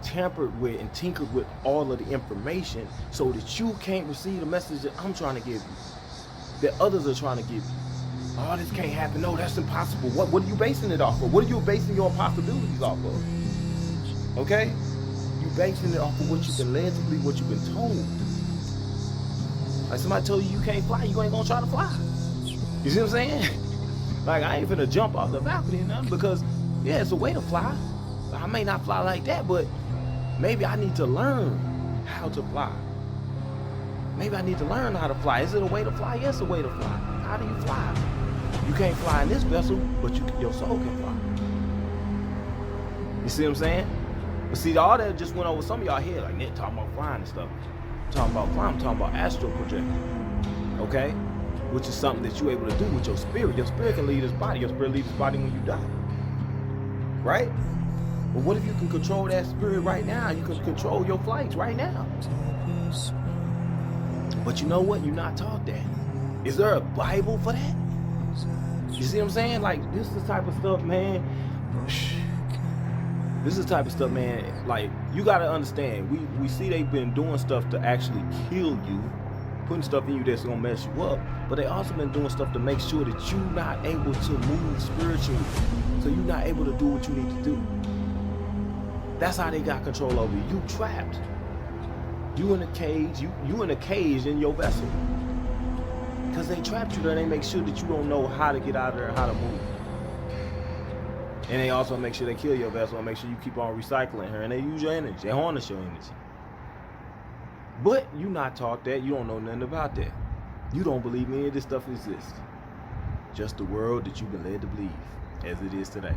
tampered with and tinkered with all of the information so that you can't receive the message that I'm trying to give you, that others are trying to give you. Oh, this can't happen. No, that's impossible. What are you basing it off of? What are you basing your possibilities off of? Okay? You basing it off of what you've been led to believe, what you've been told. Like somebody told you can't fly, you ain't gonna try to fly. You see what I'm saying? Like I ain't finna jump off the balcony or nothing because, yeah, it's a way to fly. I may not fly like that, but maybe I need to learn how to fly. Maybe I need to learn how to fly. Is it a way to fly? Yes, a way to fly. How do you fly? You can't fly in this vessel, but your soul can fly. You see what I'm saying? But see, all that just went over some of y'all head, like Net talking about flying and stuff. I'm talking about flying, I'm talking about astral projection. Okay? Which is something that you're able to do with your spirit. Your spirit can leave this body. Your spirit leaves this body when you die. Right? But what if you can control that spirit right now? You can control your flights right now. But you know what? You're not taught that. Is there a Bible for that? You see what I'm saying? Like, this is the type of stuff, man. This is the type of stuff, man. Like, you got to understand. We see they've been doing stuff to actually kill you, putting stuff in you that's going to mess you up. But they also been doing stuff to make sure that you're not able to move spiritually. So you're not able to do what you need to do. That's how they got control over you. You trapped. You in a cage. You in a cage in your vessel. Because they trapped you there and they make sure that you don't know how to get out of there and how to move. And they also make sure they kill your vessel and make sure you keep on recycling her, and they use your energy. They harness your energy. But you're not taught that. You don't know nothing about that. You don't believe any of this stuff exists. Just the world that you've been led to believe as it is today.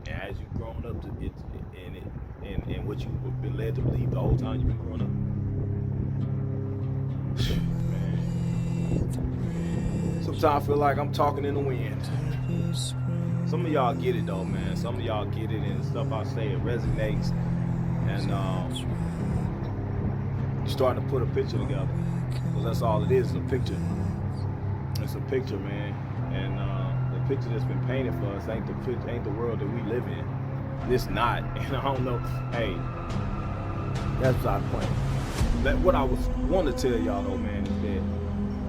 And as you've grown up to it, and what you've been led to believe the whole time you've been growing up. Man. Sometimes I feel like I'm talking in the wind. Some of y'all get it though, man. Some of y'all get it, and stuff I say, it resonates. And you're starting to put a picture together. Because that's all it is a picture. It's a picture, man. And the picture that's been painted for us ain't the world that we live in. It's not. And I don't know. Hey, that's beside the point. What I was wanting to tell y'all though, man, is that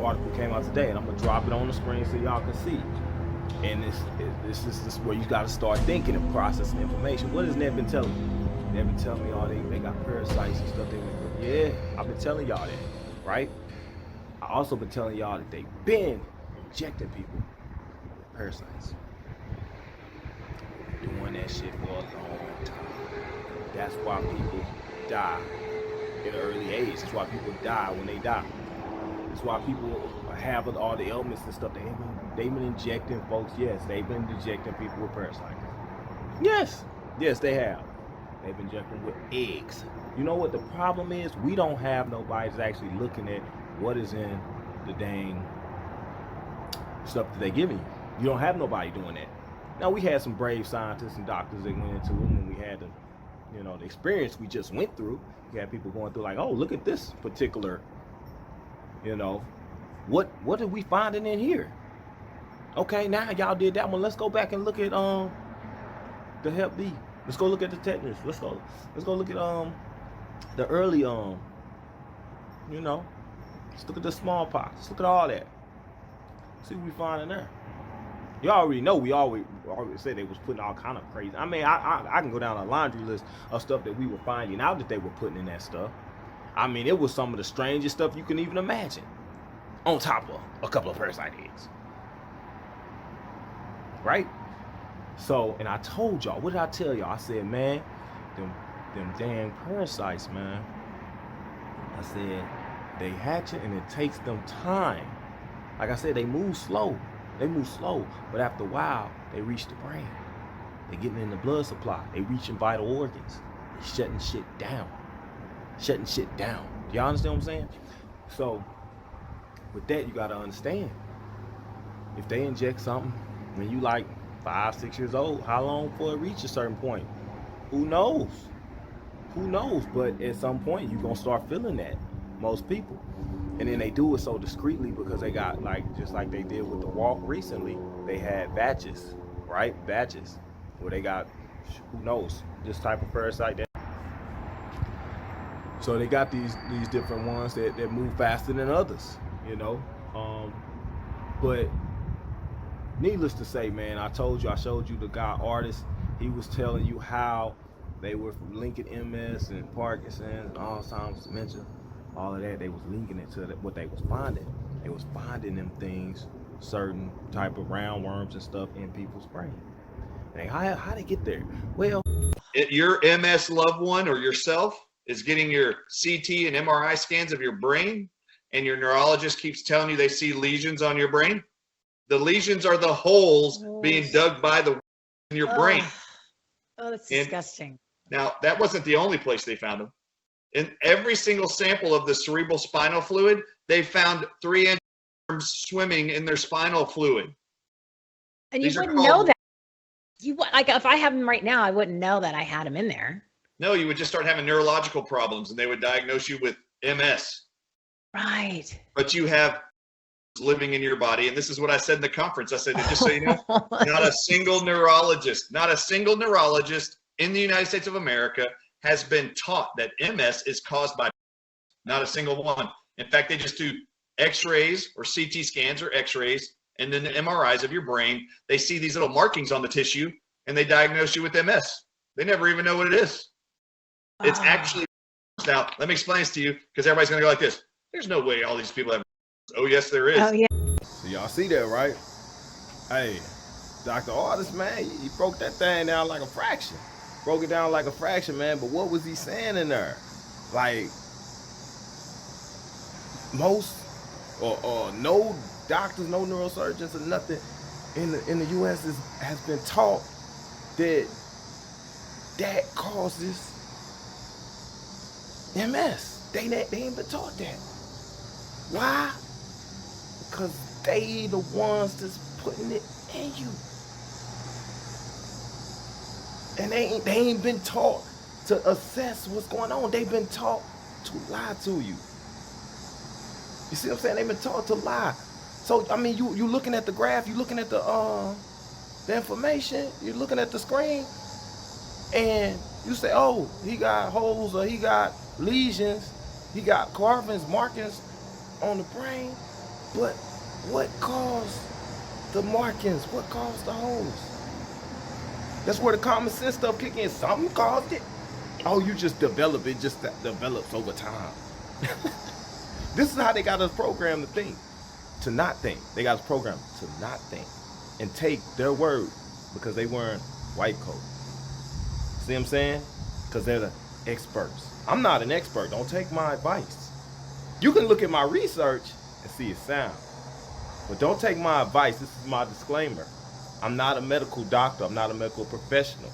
article came out today, and I'm gonna drop it on the screen so y'all can see. And this is where you got to start thinking and processing information. What has Ned been telling me? Ned been telling me all they got parasites and stuff. Yeah, I've been telling y'all that, right? I also been telling y'all that they've been injecting people with parasites. Doing that shit for a long time. That's why people die at an early age. That's why people die when they die. That's why people have all the ailments and stuff. They've been injecting folks. Yes, they've been injecting people with parasites. Yes, they have. They've been injecting with eggs. You know what the problem is? We don't have nobody that's actually looking at what is in the dang stuff that they're giving you. You don't have nobody doing that. Now, we had some brave scientists and doctors that went into it, and we had the experience we just went through. We had people going through like, oh, look at this particular, what are we finding in here? Okay, now y'all did that one. Let's go back and look at the Hep B. Let's go look at the tetanus. Let's go look at the early let's look at the smallpox. Let's look at all that. See what we find in there. You already know we always said they was putting all kind of crazy. I mean, I can go down a laundry list of stuff that we were finding out that they were putting in that stuff. I mean, it was some of the strangest stuff you can even imagine. On top of a couple of parasite eggs. Right? So, and I told y'all, what did I tell y'all? I said, man, them damn parasites, man. I said, they hatch it and it takes them time. Like I said, they move slow. But after a while, they reach the brain. They getting in the blood supply. They reaching vital organs. They shutting shit down. Do y'all understand what I'm saying? So, with that, you gotta understand. If they inject something when you like 5-6 years old, how long before it reaches a certain point? Who knows? But at some point, you're gonna start feeling that. Most people. And then they do it so discreetly because they got, just like they did with the walk recently, they had batches, right? Batches where they got, who knows, this type of parasite. So they got these different ones that move faster than others, But needless to say, man, I showed you the guy artist. He was telling you how they were linking MS and Parkinson's and Alzheimer's, dementia. All of that, they was linking it to what they was finding. They was finding them things, certain type of roundworms and stuff in people's brain. And how they get there? Well, your MS loved one or yourself is getting your CT and MRI scans of your brain, and your neurologist keeps telling you they see lesions on your brain. The lesions are the holes being dug by the in your brain. Oh, that's disgusting. Now, that wasn't the only place they found them. In every single sample of the cerebral spinal fluid, they found 3 inch worms swimming in their spinal fluid. And you wouldn't know that. Like, if I have them right now, I wouldn't know that I had them in there. No, you would just start having neurological problems, and they would diagnose you with MS. Right. But you have living in your body, and this is what I said in the conference. I said, just so you know, not a single neurologist in the United States of America has been taught that MS is caused by, not a single one. In fact, they just do x-rays or CT scans or x-rays and then the MRIs of your brain. They see these little markings on the tissue and they diagnose you with MS. They never even know what it is. It's actually, now let me explain this to you because everybody's going to go like this. There's no way all these people have, oh yes, there is. Oh yeah. So y'all see that, right? Hey, Dr. Artist, man, he broke that thing down like a fraction. Broke it down like a fraction, man. But what was he saying in there? Like, most or no doctors, no neurosurgeons or nothing in the U.S. has been taught that causes MS. They ain't been taught that. Why? Because they the ones that's putting it in you. And they ain't been taught to assess what's going on. They've been taught to lie to you. You see what I'm saying? They've been taught to lie. So I mean, you looking at the graph, you looking at the information, you're looking at the screen, and you say, oh, he got holes or he got lesions, he got carvings, markings on the brain. But what caused the markings? What caused the holes? That's where the common sense stuff kick in. Something caused it. Oh, you just develop it. Just develops over time. This is how they got us programmed to think, to not think. They got us programmed to not think and take their word because they wearing white coat. See what I'm saying? Because they're the experts. I'm not an expert. Don't take my advice. You can look at my research and see it's sound, but don't take my advice. This is my disclaimer. I'm not a medical doctor. I'm not a medical professional.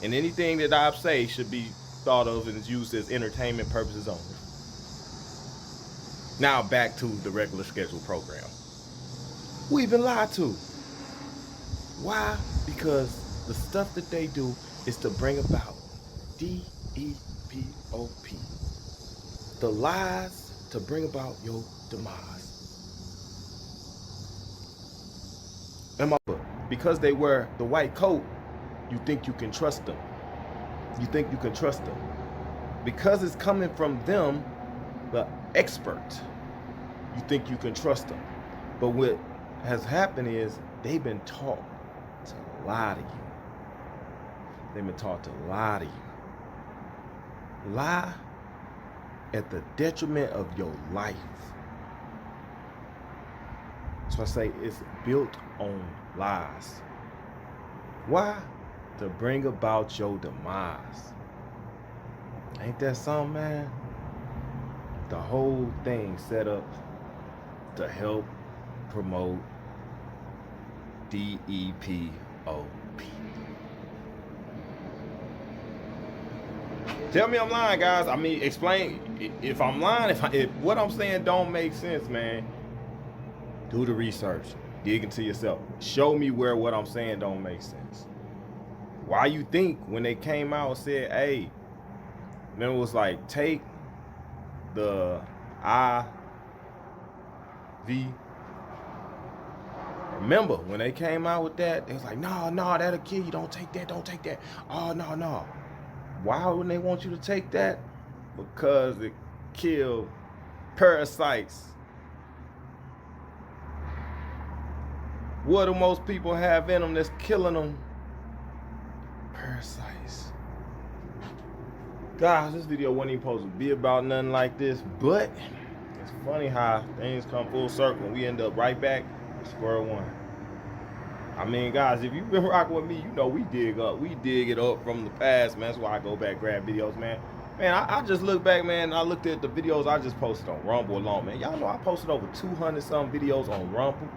And anything that I say should be thought of and used as entertainment purposes only. Now back to the regular scheduled program. We've been lied to. Why? Because the stuff that they do is to bring about DEPOP. The lies to bring about your demise. Because they wear the white coat, you think you can trust them. You think you can trust them. Because it's coming from them, the expert, you think you can trust them. But what has happened is they've been taught to lie to you. They've been taught to lie to you. Lie at the detriment of your life. So I say it's built on lies. Why? To bring about your demise. Ain't that something, man? The whole thing set up to help promote DEPOP. Tell me I'm lying, guys. I mean, explain if I'm lying, if what I'm saying don't make sense, man. Do the research. Dig into yourself. Show me where what I'm saying don't make sense. Why you think when they came out and said, hey, then it was like, take the IV. Remember, when they came out with that, they was like, no, that'll kill you. Don't take that. Oh, no. Why wouldn't they want you to take that? Because it killed parasites. What do most people have in them that's killing them? Parasites. Guys, this video wasn't even supposed to be about nothing like this, but it's funny how things come full circle and we end up right back at square one. I mean, guys, if you've been rocking with me, you know we dig it up from the past, man. That's why I go back, grab videos, man. Man, I just look back, man, I looked at the videos I just posted on Rumble alone, man. Y'all know I posted over 200-some videos on Rumble.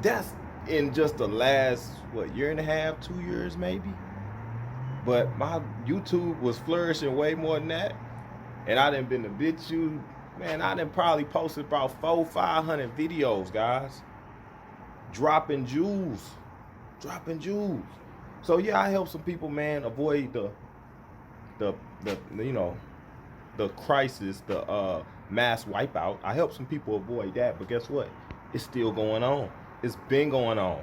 That's in just the last, year and a half, 2 years maybe. But my YouTube was flourishing way more than that. And I done been to BitChute. Man, I done probably posted about 400-500 videos, guys. Dropping jewels. So yeah, I help some people, man, avoid the crisis, the mass wipeout. I help some people avoid that, but guess what? It's still going on. It's been going on.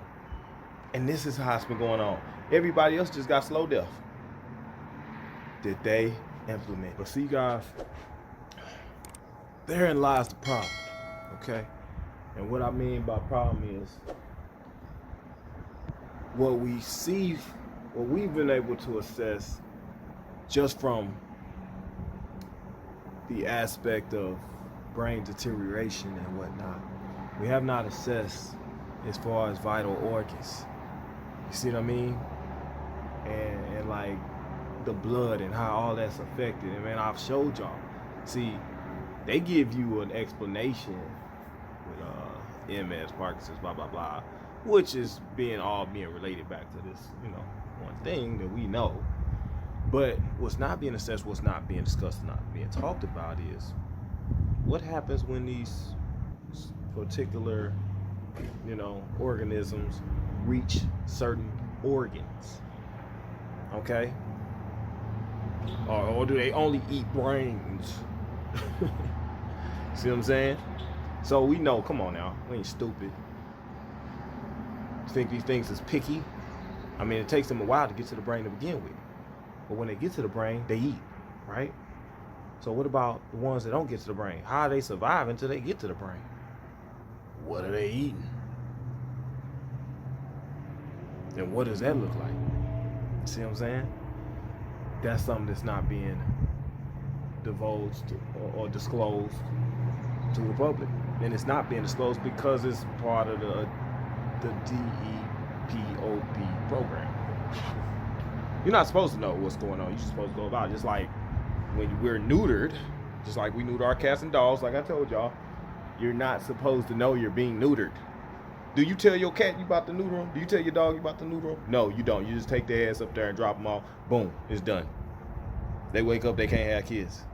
And this is how it's been going on. Everybody else just got slow death. Did they implement? But see, guys, therein lies the problem, okay? And what I mean by problem is what we see, what we've been able to assess just from the aspect of brain deterioration and whatnot. We have not assessed as far as vital organs. You see what I mean? And like the blood and how all that's affected. And man, I've showed y'all. See, they give you an explanation with MS, Parkinson's, blah blah blah, which is being related back to this, one thing that we know. But what's not being assessed, what's not being discussed, not being talked about is what happens when these particular, organisms reach certain organs. Okay? Or do they only eat brains? See what I'm saying? So we know, come on now, we ain't stupid. Think these things is picky? I mean, it takes them a while to get to the brain to begin with. But when they get to the brain, they eat, right? So what about the ones that don't get to the brain? How are they surviving until they get to the brain? What are they eating? And what does that look like? See what I'm saying? That's something that's not being divulged or disclosed to the public. And it's not being disclosed because it's part of the DEPOP program. You're not supposed to know what's going on. You're just supposed to go about it. Just like when we're neutered, just like we neuter our cats and dogs, like I told y'all, you're not supposed to know you're being neutered. Do you tell your cat you about to neuter them? Do you tell your dog you about to neuter them? No, you don't. You just take their ass up there and drop them off. Boom, it's done. They wake up, they can't have kids.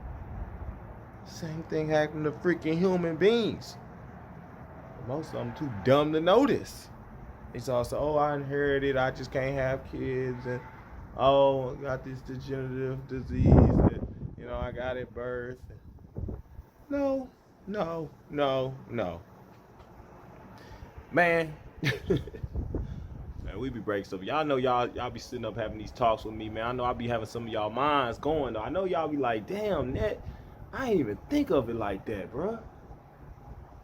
Same thing happened to freaking human beings. Most of them too dumb to notice. It's also, oh, I inherited, I just can't have kids, and oh, I got this degenerative disease that, I got at birth. No. Man, man, we be breaking stuff. Y'all know y'all be sitting up having these talks with me, man. I know I be having some of y'all minds going, though. I know y'all be like, damn, Net, I ain't even think of it like that, bruh.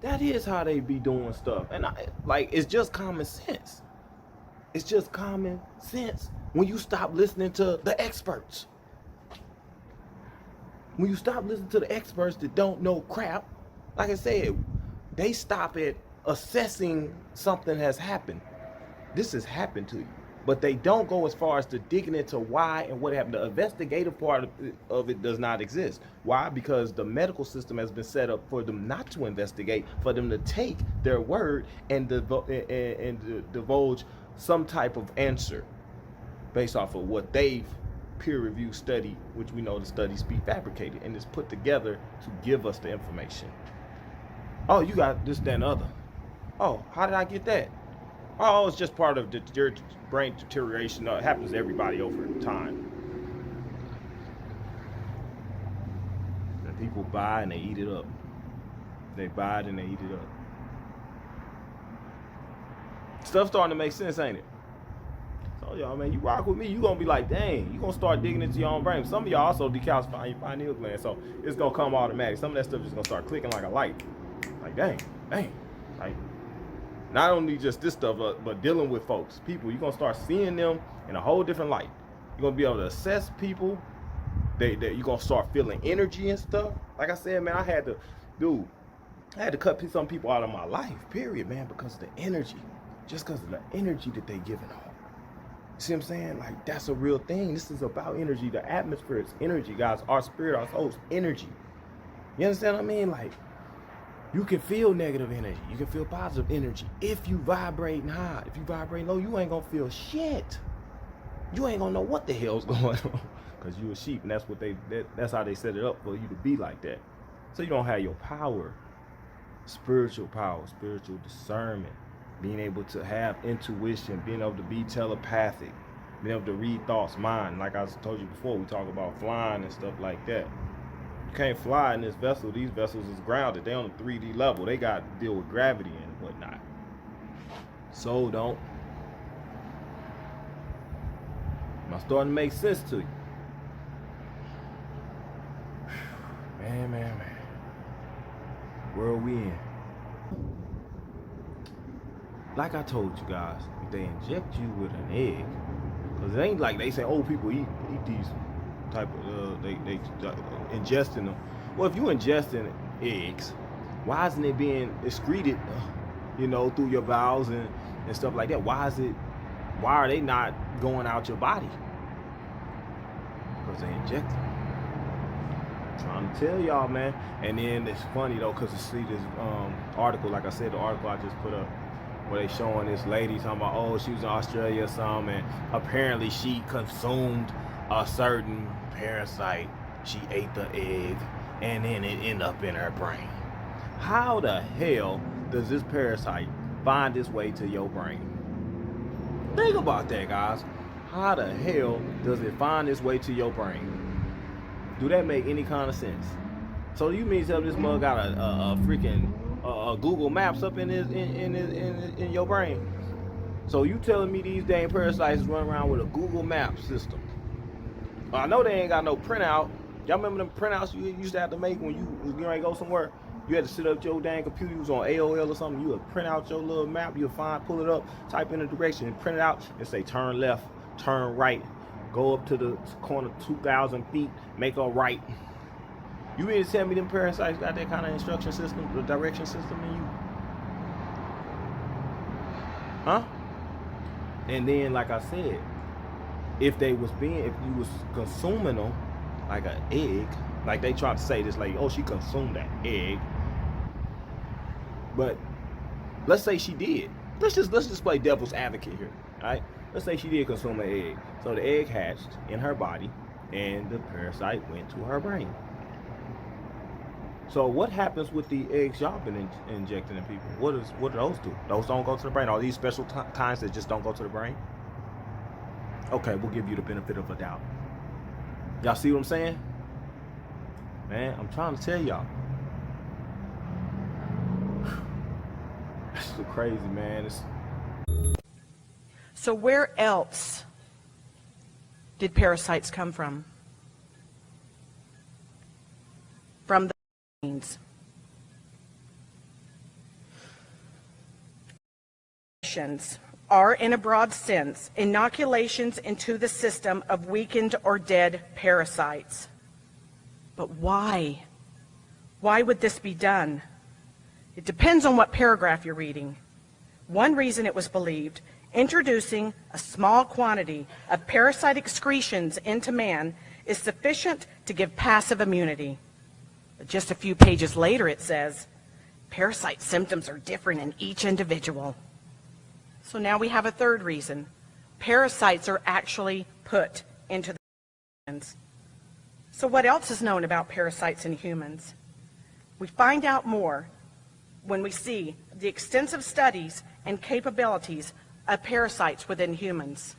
That is how they be doing stuff. And it's just common sense. It's just common sense when you stop listening to the experts. When you stop listening to the experts that don't know crap, like I said, they stop at assessing something has happened. This has happened to you. But they don't go as far as to digging into why and what happened. The investigative part of it does not exist. Why? Because the medical system has been set up for them not to investigate, for them to take their word and divulge some type of answer based off of what they've peer-reviewed study, which we know the studies be fabricated and is put together to give us the information. Oh, you got this, that, and other. Oh, how did I get that? Oh, it's just part of your brain deterioration. It happens to everybody over time. And people buy and they eat it up. They buy it and they eat it up. Stuff's starting to make sense, ain't it? So y'all, man, you rock with me, you gonna be like, dang, you gonna start digging into your own brain. Some of y'all also decalcifying your pineal gland, so it's gonna come automatic. Some of that stuff is gonna start clicking like a light. Like, dang. Like, not only just this stuff, but dealing with folks, people, you're gonna start seeing them in a whole different light. You're gonna be able to assess people. You're gonna start feeling energy and stuff. Like I said, man, I had to cut some people out of my life, period, man, because of the energy. Just because of the energy that they giving off. See what I'm saying? Like, that's a real thing. This is about energy. The atmosphere is energy, guys. Our spirit, our soul is energy. You understand what I mean? Like, you can feel negative energy. You can feel positive energy. If you vibrating high, if you vibrate low, you ain't gonna feel shit. You ain't gonna know what the hell's going on. Because you a sheep, and that's how they set it up for you to be like that. So you don't have your power, spiritual discernment, being able to have intuition, being able to be telepathic, being able to read thoughts, mind. Like I told you before, we talk about flying and stuff like that. You can't fly in this vessel. These vessels is grounded. They on the 3D level. They got to deal with gravity and whatnot. So don't. Am I starting to make sense to you? Man. Where are we in? Like I told you guys, if they inject you with an egg, because it ain't like they say, oh, people eat these type of, they ingesting them. Well, if you ingesting eggs, why isn't it being excreted, through your bowels and stuff like that? Why is it why are they not going out your body? Because they inject them. Trying to tell y'all, man. And then it's funny though, because you see this article, like I said, the article I just put up, where they showing this lady talking about, oh, she was in Australia or something, and apparently she consumed a certain parasite. She ate the egg, and then it ended up in her brain. How the hell does this parasite find its way to your brain? Think about that, guys. How the hell does it find its way to your brain? Do that make any kind of sense? So you mean to tell this mug got a freaking Google Maps up in your brain? So you telling me these dang parasites run around with a Google Maps system? I know they ain't got no printout. Y'all remember them printouts you used to have to make when you was getting ready to go somewhere? You had to sit up your dang computer, you was on AOL or something, you would print out your little map, you'll pull it up, type in the direction, and print it out, and say turn left, turn right, go up to the corner 2,000 feet, make a right. You mean to tell me them parasites got that kind of instruction system, the direction system in you? Huh? And then, like I said, if you was consuming them like an egg, like they tried to say this, like, oh, she consumed that egg. But let's say she did. Let's just play devil's advocate here, right? Let's say she did consume an egg. So the egg hatched in her body, and the parasite went to her brain. So what happens with the eggs y'all been injecting in people? What do those do? Those don't go to the brain. Are these special kinds that just don't go to the brain? Okay, we'll give you the benefit of a doubt. Y'all see what I'm saying? Man, I'm trying to tell y'all. This is crazy, man. So where else did parasites come from? From the brains. Are, in a broad sense, inoculations into the system of weakened or dead parasites. But why? Why would this be done? It depends on what paragraph you're reading. One reason it was believed, introducing a small quantity of parasite excretions into man is sufficient to give passive immunity. But just a few pages later it says, parasite symptoms are different in each individual. So now we have a third reason. Parasites are actually put into the humans. So what else is known about parasites in humans? We find out more when we see the extensive studies and capabilities of parasites within humans.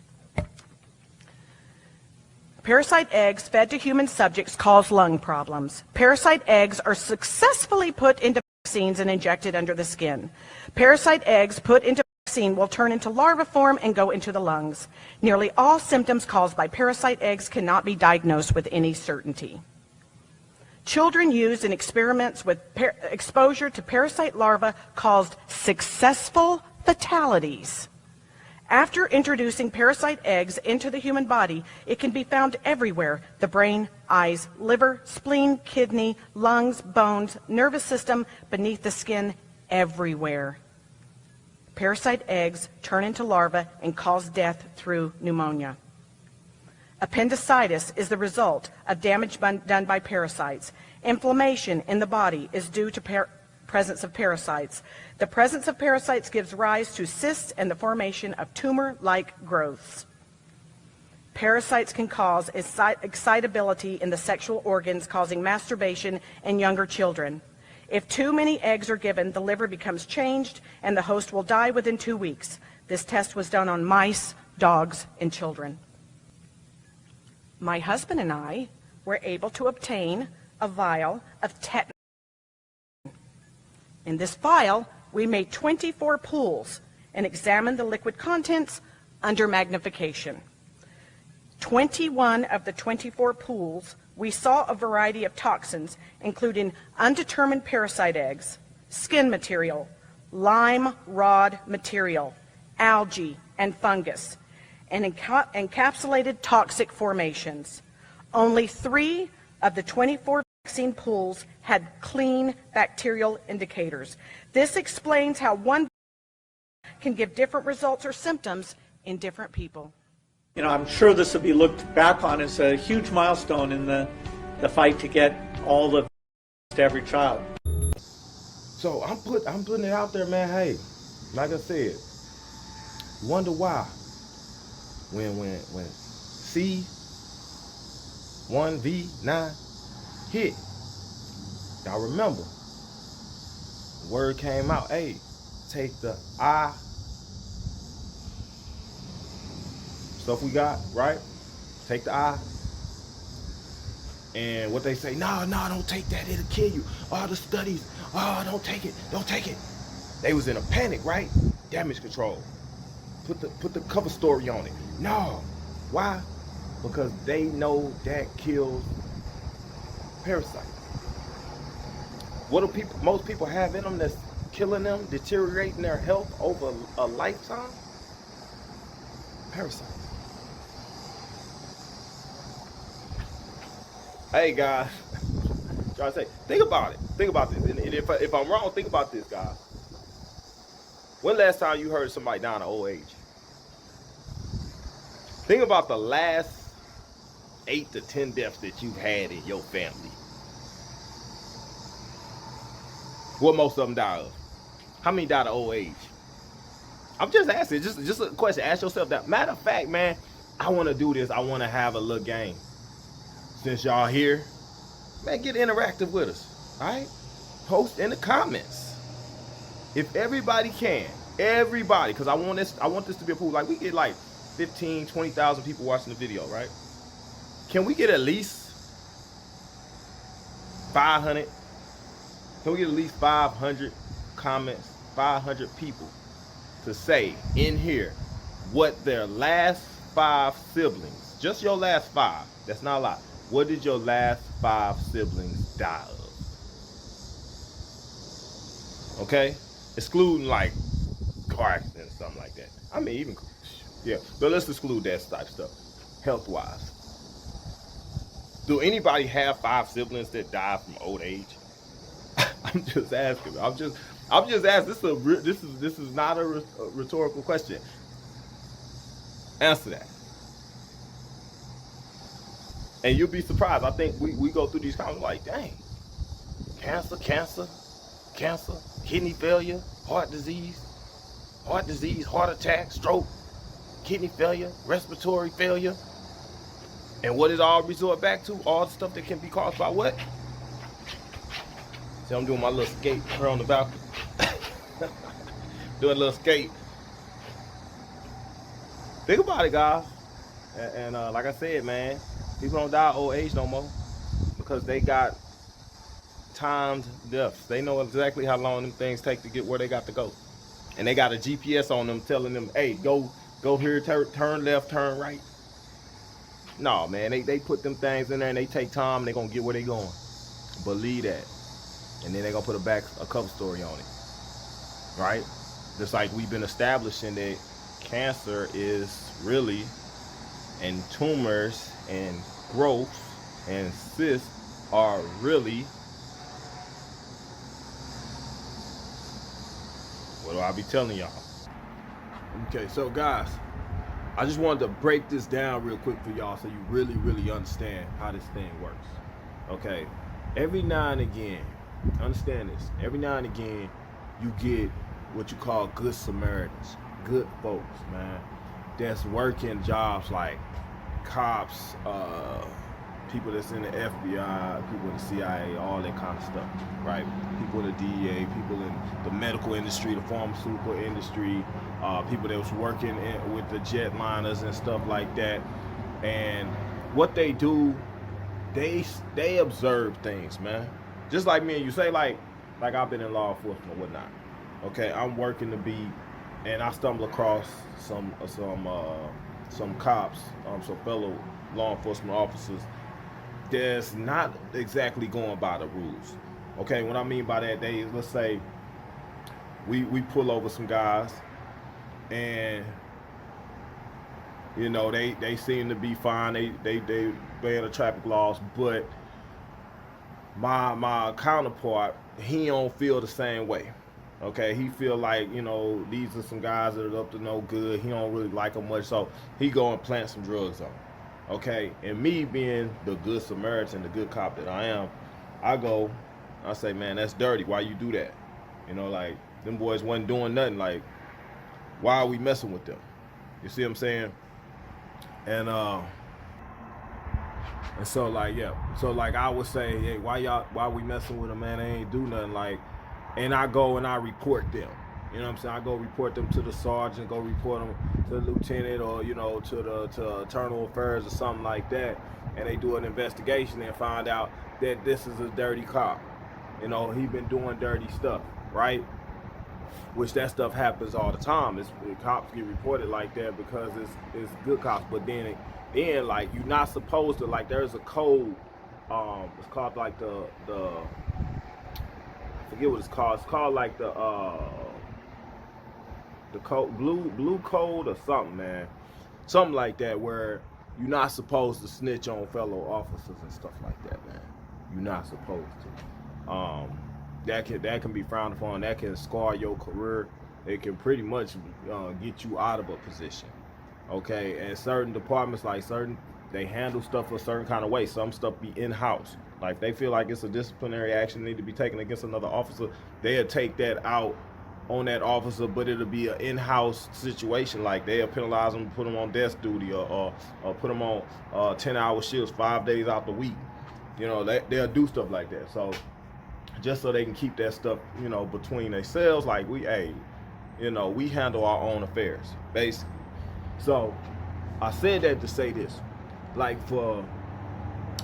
Parasite eggs fed to human subjects cause lung problems. Parasite eggs are successfully put into vaccines and injected under the skin. Parasite eggs put into vaccine will turn into larva form and go into the lungs. Nearly all symptoms caused by parasite eggs cannot be diagnosed with any certainty. Children used in experiments with exposure to parasite larvae caused successful fatalities. After introducing parasite eggs into the human body, it can be found everywhere: the brain, eyes, liver, spleen, kidney, lungs, bones, nervous system, beneath the skin, everywhere. Parasite eggs turn into larvae and cause death through pneumonia. Appendicitis is the result of damage done by parasites. Inflammation in the body is due to presence of parasites. The presence of parasites gives rise to cysts and the formation of tumor-like growths. Parasites can cause excitability in the sexual organs, causing masturbation in younger children. If too many eggs are given, the liver becomes changed and the host will die within 2 weeks. This test was done on mice, dogs, and children. My husband and I were able to obtain a vial of tetanus. In this vial, we made 24 pools and examined the liquid contents under magnification. 21 of the 24 pools, we saw a variety of toxins, including undetermined parasite eggs, skin material, lime rod material, algae, and fungus, and encapsulated toxic formations. Only 3 of the 24 vaccine pools had clean bacterial indicators. This explains how one can give different results or symptoms in different people. You know, I'm sure this will be looked back on as a huge milestone in the fight to get all the to every child. So I'm putting it out there, man. Hey, like I said, wonder why when C1V9 hit, y'all remember, word came out, hey, take the I stuff we got, right? Take the I. And what they say, no, don't take that, it'll kill you. All the studies, don't take it. They was in a panic, right? Damage control. Put the cover story on it. No. Why? Because they know that kills parasites. What do most people have in them that's killing them, deteriorating their health over a lifetime? Parasites. Hey guys, trying to say, think about it. Think about this. And if I'm wrong, think about this, guys. When last time you heard somebody die of old age? Think about the last 8 to 10 deaths that you've had in your family. What most of them die of? How many died of old age? I'm just asking, just a question. Ask yourself that. Matter of fact, man, I want to do this. I want to have a little game. Since y'all here, man, get interactive with us, all right? Post in the comments. If everybody can, because I want this to be a pool. Like, we get like 15, 20,000 people watching the video, right? Can we get at least 500? Can we get at least 500 comments, 500 people to say in here what their last 5 siblings, just your last 5, that's not a lot. What did your last 5 siblings die of? Okay? Excluding like car accidents, something like that. I mean, even, yeah. But let's exclude that type stuff, health-wise. Do anybody have 5 siblings that died from old age? I'm just asking. I'm just asking. This is not a rhetorical question. Answer that. And you'll be surprised. I think we go through these comments like, dang, cancer, kidney failure, heart disease, heart attack, stroke, kidney failure, respiratory failure. And what it all resort back to? All the stuff that can be caused by what? See, I'm doing my little skate here on the balcony. Doing a little skate. Think about it, guys. And like I said, man, people don't die of old age no more because they got timed deaths. They know exactly how long them things take to get where they got to go. And they got a GPS on them telling them, hey, go here, turn left, turn right. No, man, they put them things in there and they take time and they gonna get where they going. Believe that. And then they gonna put a cover story on it. Right? Just like we've been establishing that cancer is really, and tumors and growth and cysts are really, what do I be telling y'all? Okay, so guys, I just wanted to break this down real quick for y'all so you really, really understand how this thing works. Okay, every now and again, understand this, every now and again, you get what you call good Samaritans, good folks, man, that's working jobs like cops, people that's in the FBI, people in the CIA, all that kind of stuff, right? People in the DEA, people in the medical industry, the pharmaceutical industry, people that was working with the jetliners and stuff like that. And what they do, they observe things, man. Just like me and you, say like I've been in law enforcement or whatnot. Okay, I'm working the beat, and I stumble across some cops, some fellow law enforcement officers that's not exactly going by the rules. Okay, what I mean by that, let's say we pull over some guys, and you know they seem to be fine. They obey the traffic laws, but my counterpart, he don't feel the same way. Okay, he feel like, you know, these are some guys that are up to no good. He don't really like them much, so he go and plant some drugs on them. Okay, and me being the good Samaritan, the good cop that I am, I say, man, that's dirty. Why you do that? You know, like, them boys wasn't doing nothing. Like, why are we messing with them? You see what I'm saying? And so like, yeah. So like I would say, hey, why we messing with them, man? They ain't do nothing. Like, and I go and I report them. You know what I'm saying? I go report them to the sergeant, go report them to the lieutenant, or, you know, to internal affairs or something like that. And they do an investigation and find out that this is a dirty cop. You know, he been doing dirty stuff, right? Which that stuff happens all the time. Cops get reported like that because it's good cops. But then like, you're not supposed to, like, there's a code. It's called like the I forget what it's called. It's called like the code, blue code or something, man. Something like that, where you're not supposed to snitch on fellow officers and stuff like that, man. You're not supposed to. That can be frowned upon. That can scar your career. It can pretty much get you out of a position. Okay, and certain departments, like they handle stuff a certain kind of way. Some stuff be in-house. Like, if they feel like it's a disciplinary action need to be taken against another officer, they'll take that out on that officer, but it'll be an in-house situation. Like, they'll penalize them, put them on desk duty, or put them on 10-hour shifts 5 days out the week. You know, they'll do stuff like that. So just so they can keep that stuff, you know, between themselves, like, we handle our own affairs, basically. So I said that to say this, like, for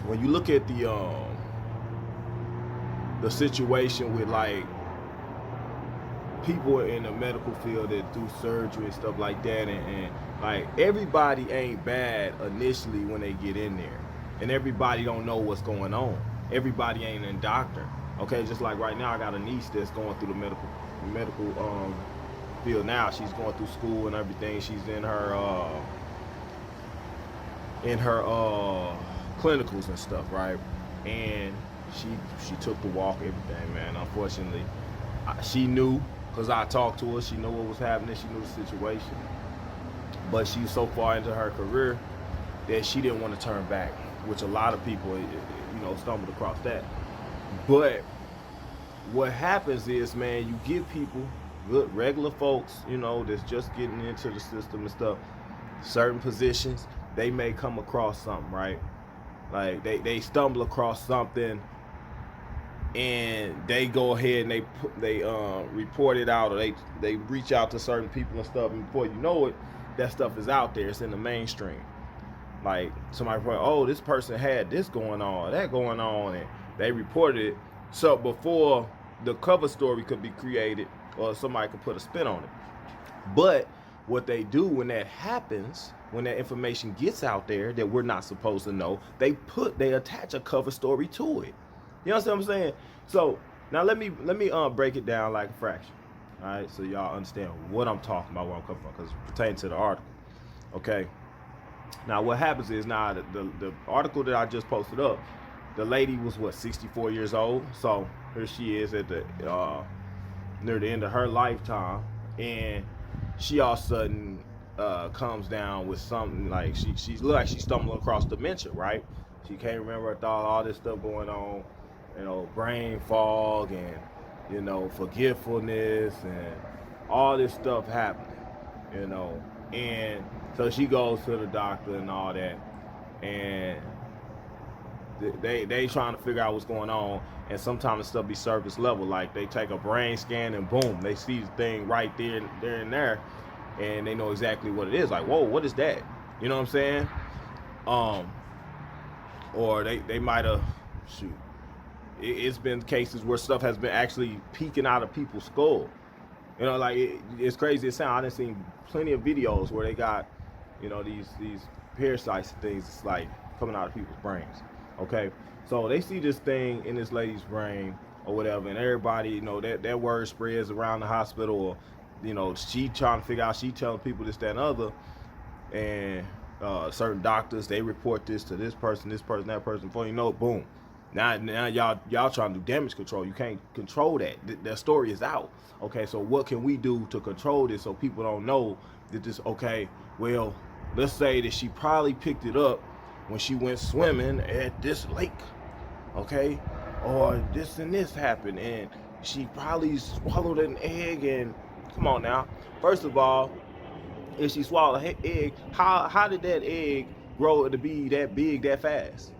when you look at the situation with, like, people in the medical field that do surgery and stuff like that, and like, everybody ain't bad initially when they get in there, and everybody don't know what's going on. Everybody ain't a doctor. Okay, just like right now, I got a niece that's going through the medical field now. She's going through school and everything. She's in her clinicals and stuff, right? And she took the walk, everything, man. Unfortunately, she knew, because I talked to her. She knew what was happening. She knew the situation. But she was so far into her career that she didn't want to turn back, which a lot of people, you know, stumbled across that. But what happens is, man, you give people, good regular folks, you know, that's just getting into the system and stuff, certain positions, they may come across something, right? Like, they stumble across something, and they go ahead and they report it out, or they reach out to certain people and stuff, and before you know it, that stuff is out there. It's in the mainstream. Like, somebody reported, oh, this person had this going on, that going on, and they reported it. So before the cover story could be created, or somebody could put a spin on it. But what they do when that happens, when that information gets out there that we're not supposed to know, they attach a cover story to it. You know what I'm saying? So now let me break it down like a fraction. All right, so y'all understand what I'm talking about, where I'm coming from, because it pertains to the article. Okay. Now what happens is, now the article that I just posted up, the lady was 64 years old. So here she is at the near the end of her lifetime, and she all of a sudden comes down with something like she look like she's stumbling across dementia, right? She can't remember her thought, all this stuff going on, you know, brain fog, and, you know, forgetfulness, and all this stuff happening, you know. And so she goes to the doctor and all that, and they trying to figure out what's going on. And sometimes stuff be surface level, like they take a brain scan and boom, they see the thing right there and there, and they know exactly what it is. Like, whoa, what is that? You know what I'm saying? Or they might have, shoot, it's been cases where stuff has been actually peeking out of people's skull. You know, like, it's crazy as sound. I done seen plenty of videos where they got, you know, these parasites and things, it's like coming out of people's brains. Okay, so they see this thing in this lady's brain or whatever, and everybody, you know, that word spreads around the hospital, or, you know, she trying to figure out, she telling people this, that, and other, and certain doctors, they report this to this person, that person. Before you know it, boom, Now y'all trying to do damage control. You can't control that. That story is out. Okay, so what can we do to control this so people don't know that this, okay, well, let's say that she probably picked it up when she went swimming at this lake, okay? Or this and this happened, and she probably swallowed an egg, and come on now. First of all, if she swallowed an egg, how did that egg grow to be that big that fast?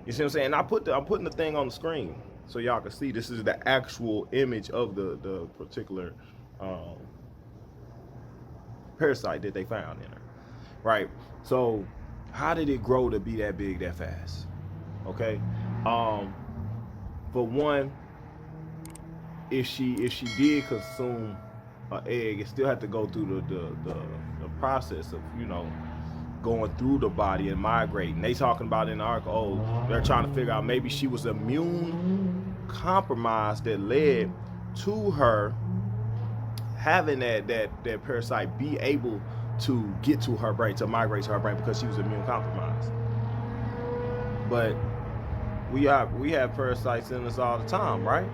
You see what I'm saying? I'm putting the thing on the screen so y'all can see. This is the actual image of the particular parasite that they found in her, right? So how did it grow to be that big that fast? Okay, for one, if she did consume an egg, it still had to go through the process of, you know, going through the body and migrating. They talking about in the article, oh, they're trying to figure out maybe she was immune compromised that led to her having that parasite be able to get to her brain, to migrate to her brain, because she was immune compromised. But we have parasites in us all the time, right?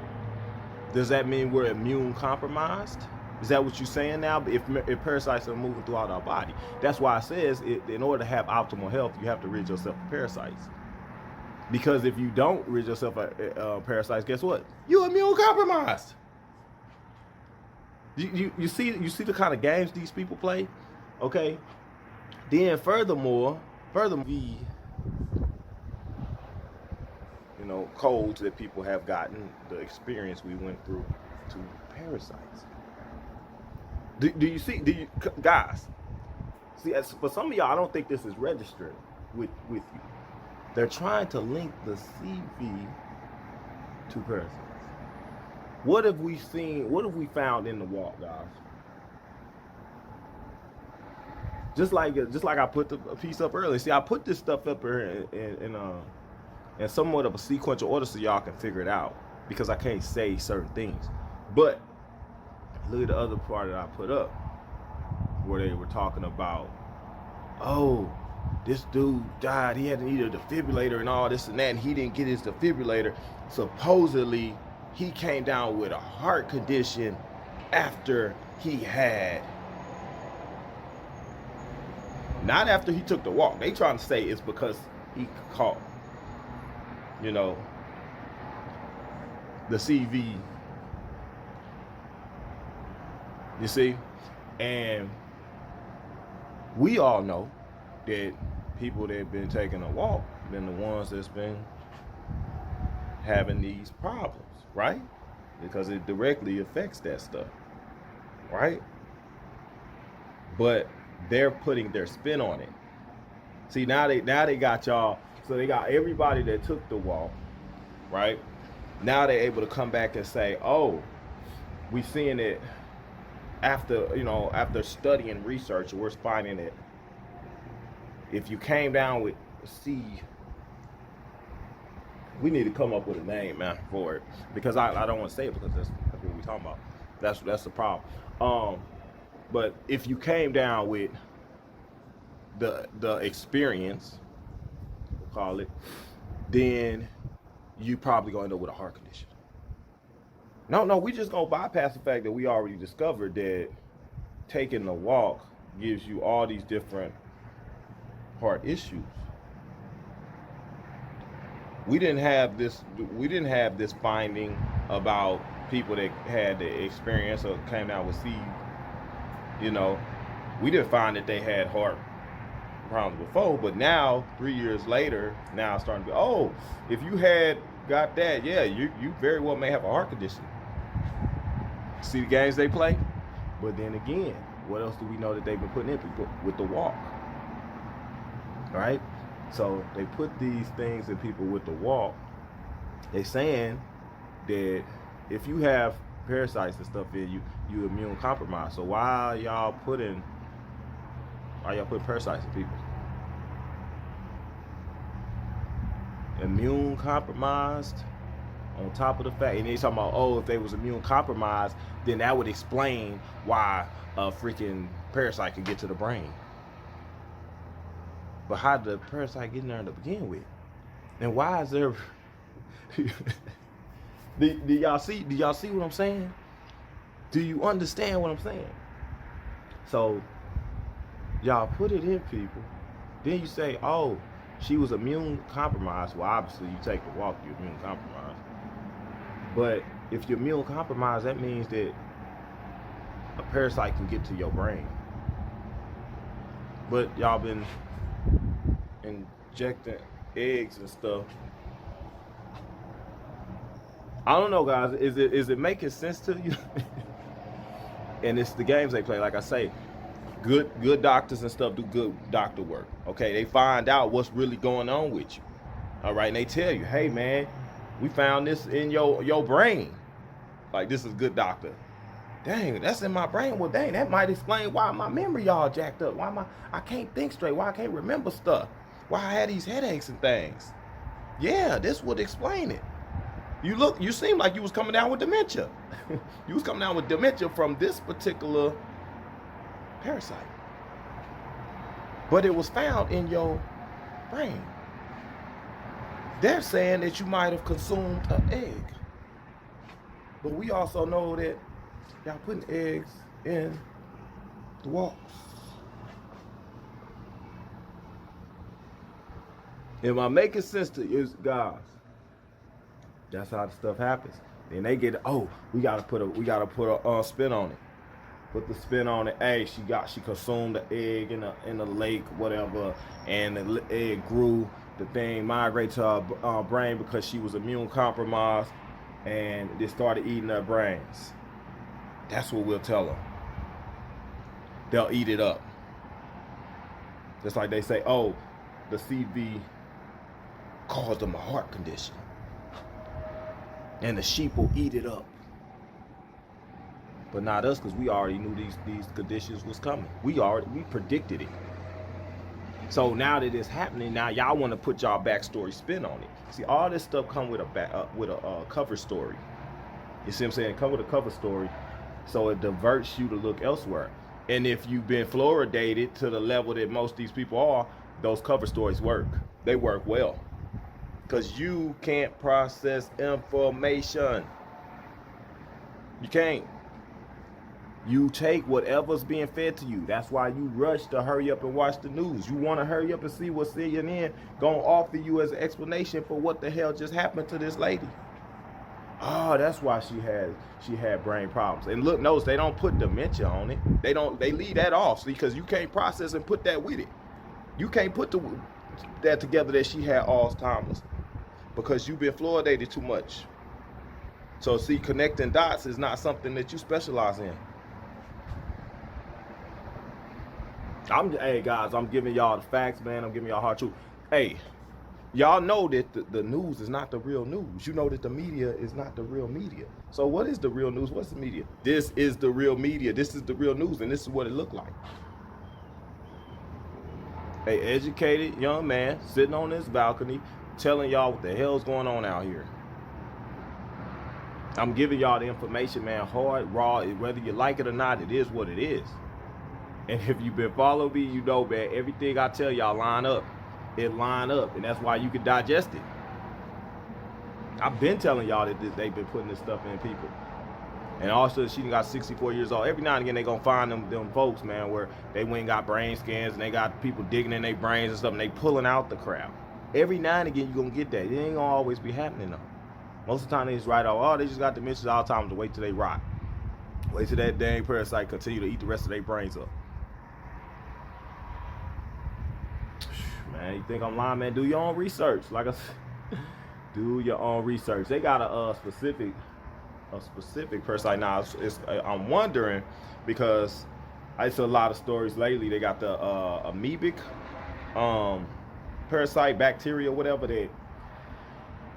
Does that mean we're immune compromised? Is that what you're saying now? If parasites are moving throughout our body, that's why it says in order to have optimal health, you have to rid yourself of parasites. Because if you don't rid yourself of parasites, guess what? You're immune compromised. You see the kind of games these people play, okay? Then furthermore, the codes that people have gotten, the experience we went through to parasites. Do you see? Guys? See, for some of y'all, I don't think this is registered with you. They're trying to link the CV to parasites. What have we seen? What have we found in the walk, guys? Just like I put the piece up earlier. See, I put this stuff up here in somewhat of a sequential order so y'all can figure it out, because I can't say certain things. But look at the other part that I put up, where they were talking about, oh, this dude died, he had to need a defibrillator and all this and that, and he didn't get his defibrillator. Supposedly, he came down with a heart condition after he had, not after he took the walk. They trying to say it's because he caught, the CV. You see? And we all know that people that have been taking a walk been the ones that's been having these problems, right? Because it directly affects that stuff, right? But they're putting their spin on it. See, now they got y'all, so they got everybody that took the walk, right? Now they're able to come back and say, oh, we seeing it after studying research, we're finding it. If you came down with C, we need to come up with a name, man, for it, because I don't want to say it, because that's what we're talking about. That's the problem. But if you came down with the experience, we'll call it, then you probably gonna end up with a heart condition. No, we just gonna bypass the fact that we already discovered that taking the walk gives you all these different heart issues. We didn't have this finding about people that had the experience or came out with seed. We didn't find that they had heart problems before, but now 3 years later, now it's starting to be, oh, if you had got that, yeah, you very well may have a heart condition. See the games they play? But then again, what else do we know that they've been putting in people with the walk? Right? So they put these things in people with the walk. They saying that if you have parasites and stuff in you immune compromised. So why y'all putting parasites in people? Immune compromised, on top of the fact, and they talking about, oh, if they was immune compromised, then that would explain why a freaking parasite could get to the brain. But how did the parasite get in there to begin with? And why is there Do y'all see what I'm saying? Do you understand what I'm saying? So y'all put it in people. Then you say, oh, she was immune compromised. Well, obviously you take the walk, you're immune compromised. But if you're immune compromised, that means that a parasite can get to your brain. But y'all been injecting eggs and stuff. I don't know, guys. Is it making sense to you? And it's the games they play. Like I say, good doctors and stuff do good doctor work. Okay, they find out what's really going on with you. All right, and they tell you, hey man, we found this in your brain. Like, this is good doctor. Dang, that's in my brain. Well, dang, that might explain why my memory all jacked up. Why I can't think straight. Why I can't remember stuff. Why I had these headaches and things. Yeah, this would explain it. You seem like you was coming down with dementia. You was coming down with dementia from this particular parasite. But it was found in your brain. They're saying that you might have consumed an egg. But we also know that y'all putting eggs in the walks. Am I making sense to you guys? That's how the stuff happens. Then they get, oh, we gotta put a spin on it. Put the spin on it. Hey, she consumed the egg in the lake, whatever, and the egg grew. The thing migrated to her brain because she was immune compromised, and they started eating her brains. That's what we'll tell them. They'll eat it up. Just like they say, oh, the CV caused them a heart condition. And the sheep will eat it up. But not us, because we already knew these conditions was coming. We predicted it. So now that it's happening, now y'all want to put y'all backstory spin on it. See, all this stuff come with a cover story. You see what I'm saying? Come with a cover story, so it diverts you to look elsewhere. And if you've been fluoridated to the level that most of these people are, those cover stories work. They work well. Because you can't process information. You can't. You take whatever's being fed to you. That's why you rush to hurry up and watch the news. You want to hurry up and see what CNN gonna offer you as an explanation for what the hell just happened to this lady. Oh, that's why she had brain problems. And look, notice they don't put dementia on it. They leave that off, because you can't process and put that with it. You can't put that together that she had Alzheimer's, because you've been fluoridated too much. So see, connecting dots is not something that you specialize in. Hey guys, I'm giving y'all the facts, man. I'm giving y'all hard truth. Hey, y'all know that the news is not the real news. You know that the media is not the real media. So what is the real news? What's the media? This is the real media. This is the real news, and this is what it looked like. An educated young man sitting on this balcony telling y'all what the hell's going on out here. I'm giving y'all the information, man, hard, raw, whether you like it or not, it is what it is. And if you've been following me, you know, man, everything I tell y'all line up. It line up, and that's why you can digest it. I've been telling y'all that they've been putting this stuff in people. And also, she got 64 years old. Every now and again, they gonna find them folks, man, where they went and got brain scans, and they got people digging in their brains and stuff, and they pulling out the crap. Every now and again, you gonna get that. It ain't gonna always be happening, though. Most of the time, they just write off, oh, they just got dementia all the time, to wait till they rot. Wait till that dang parasite continue to eat the rest of their brains up. Man, you think I'm lying, man? Do your own research. Like I said, do your own research. They got a specific parasite now. I'm wondering, because I see a lot of stories lately. They got the amoebic parasite, bacteria, whatever, that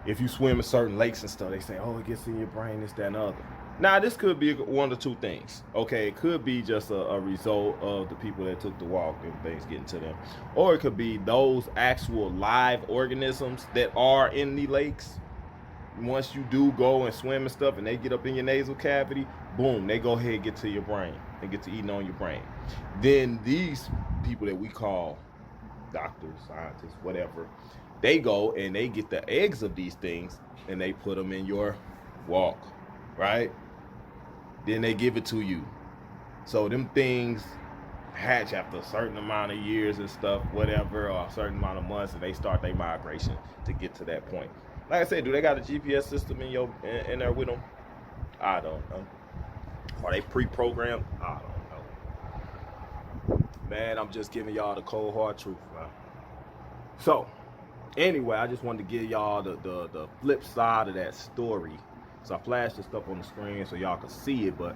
if you swim in certain lakes and stuff, they say, oh, it gets in your brain, this, that, and the other. Now, this could be one of two things. Okay, it could be just a result of the people that took the walk and things getting to them. Or it could be those actual live organisms that are in the lakes. Once you do go and swim and stuff and they get up in your nasal cavity, boom, they go ahead and get to your brain. They get to eating on your brain. Then these people that we call doctors, scientists, whatever, They go and they get the eggs of these things and they put them in your walk, right? Then they give it to you. So them things hatch after a certain amount of years and stuff, whatever, or a certain amount of months, and they start their migration to get to that point. Like I said, do they got a GPS system in there with them? I don't know. Are they pre-programmed? I don't know. Man, I'm just giving y'all the cold hard truth, man. So, anyway, I just wanted to give y'all the flip side of that story. So I flashed this stuff on the screen so y'all can see it, but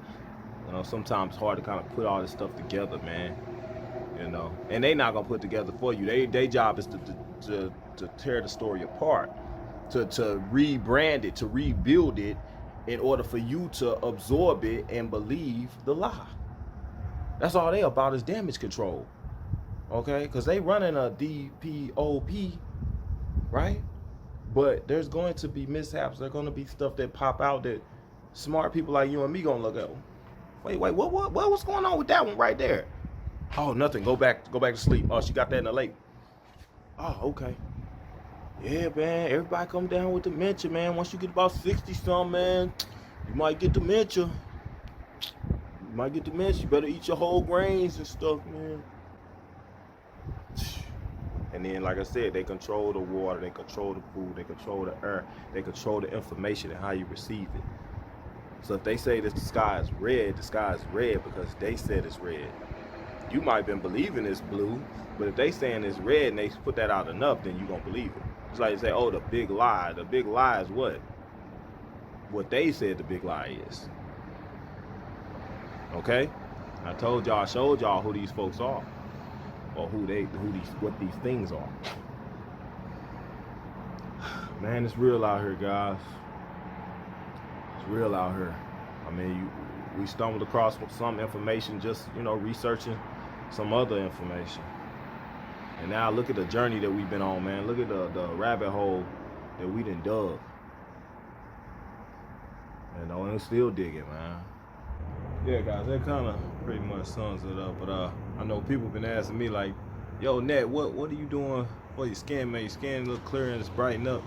you know, sometimes it's hard to kind of put all this stuff together, man. You know, and they not gonna put together for you. Their job is to tear the story apart, to rebrand it, to rebuild it, in order for you to absorb it and believe the lie. That's all they about, is damage control. Okay, because they running a DPOP, right? But there's going to be mishaps. There's going to be stuff that pop out that smart people like you and me gonna look at. Wait, what's going on with that one right there? Oh, nothing. Go back to sleep. Oh, she got that in the lake. Oh, okay. Yeah, man. Everybody come down with dementia, man. Once you get about 60-something, man, you might get dementia. You better eat your whole grains and stuff, man. And then, like I said, they control the water, they control the food, they control the air, they control the information and how you receive it. So if they say that the sky is red because they said it's red. You might have been believing it's blue, but if they saying it's red and they put that out enough, then you gonna believe it. It's like they say, oh, the big lie. The big lie is what? What they said the big lie is. Okay? I told y'all, I showed y'all who these folks are. Or what these things are. Man, it's real out here, guys. It's real out here. I mean, we stumbled across some information just, researching some other information. And now look at the journey that we've been on, man. Look at the rabbit hole that we done dug. And we're still digging, man. Yeah, guys, that kind of pretty much sums it up. But I know people been asking me like, "Yo, Net, what are you doing for your skin, man? Your skin look clear and it's brightened up."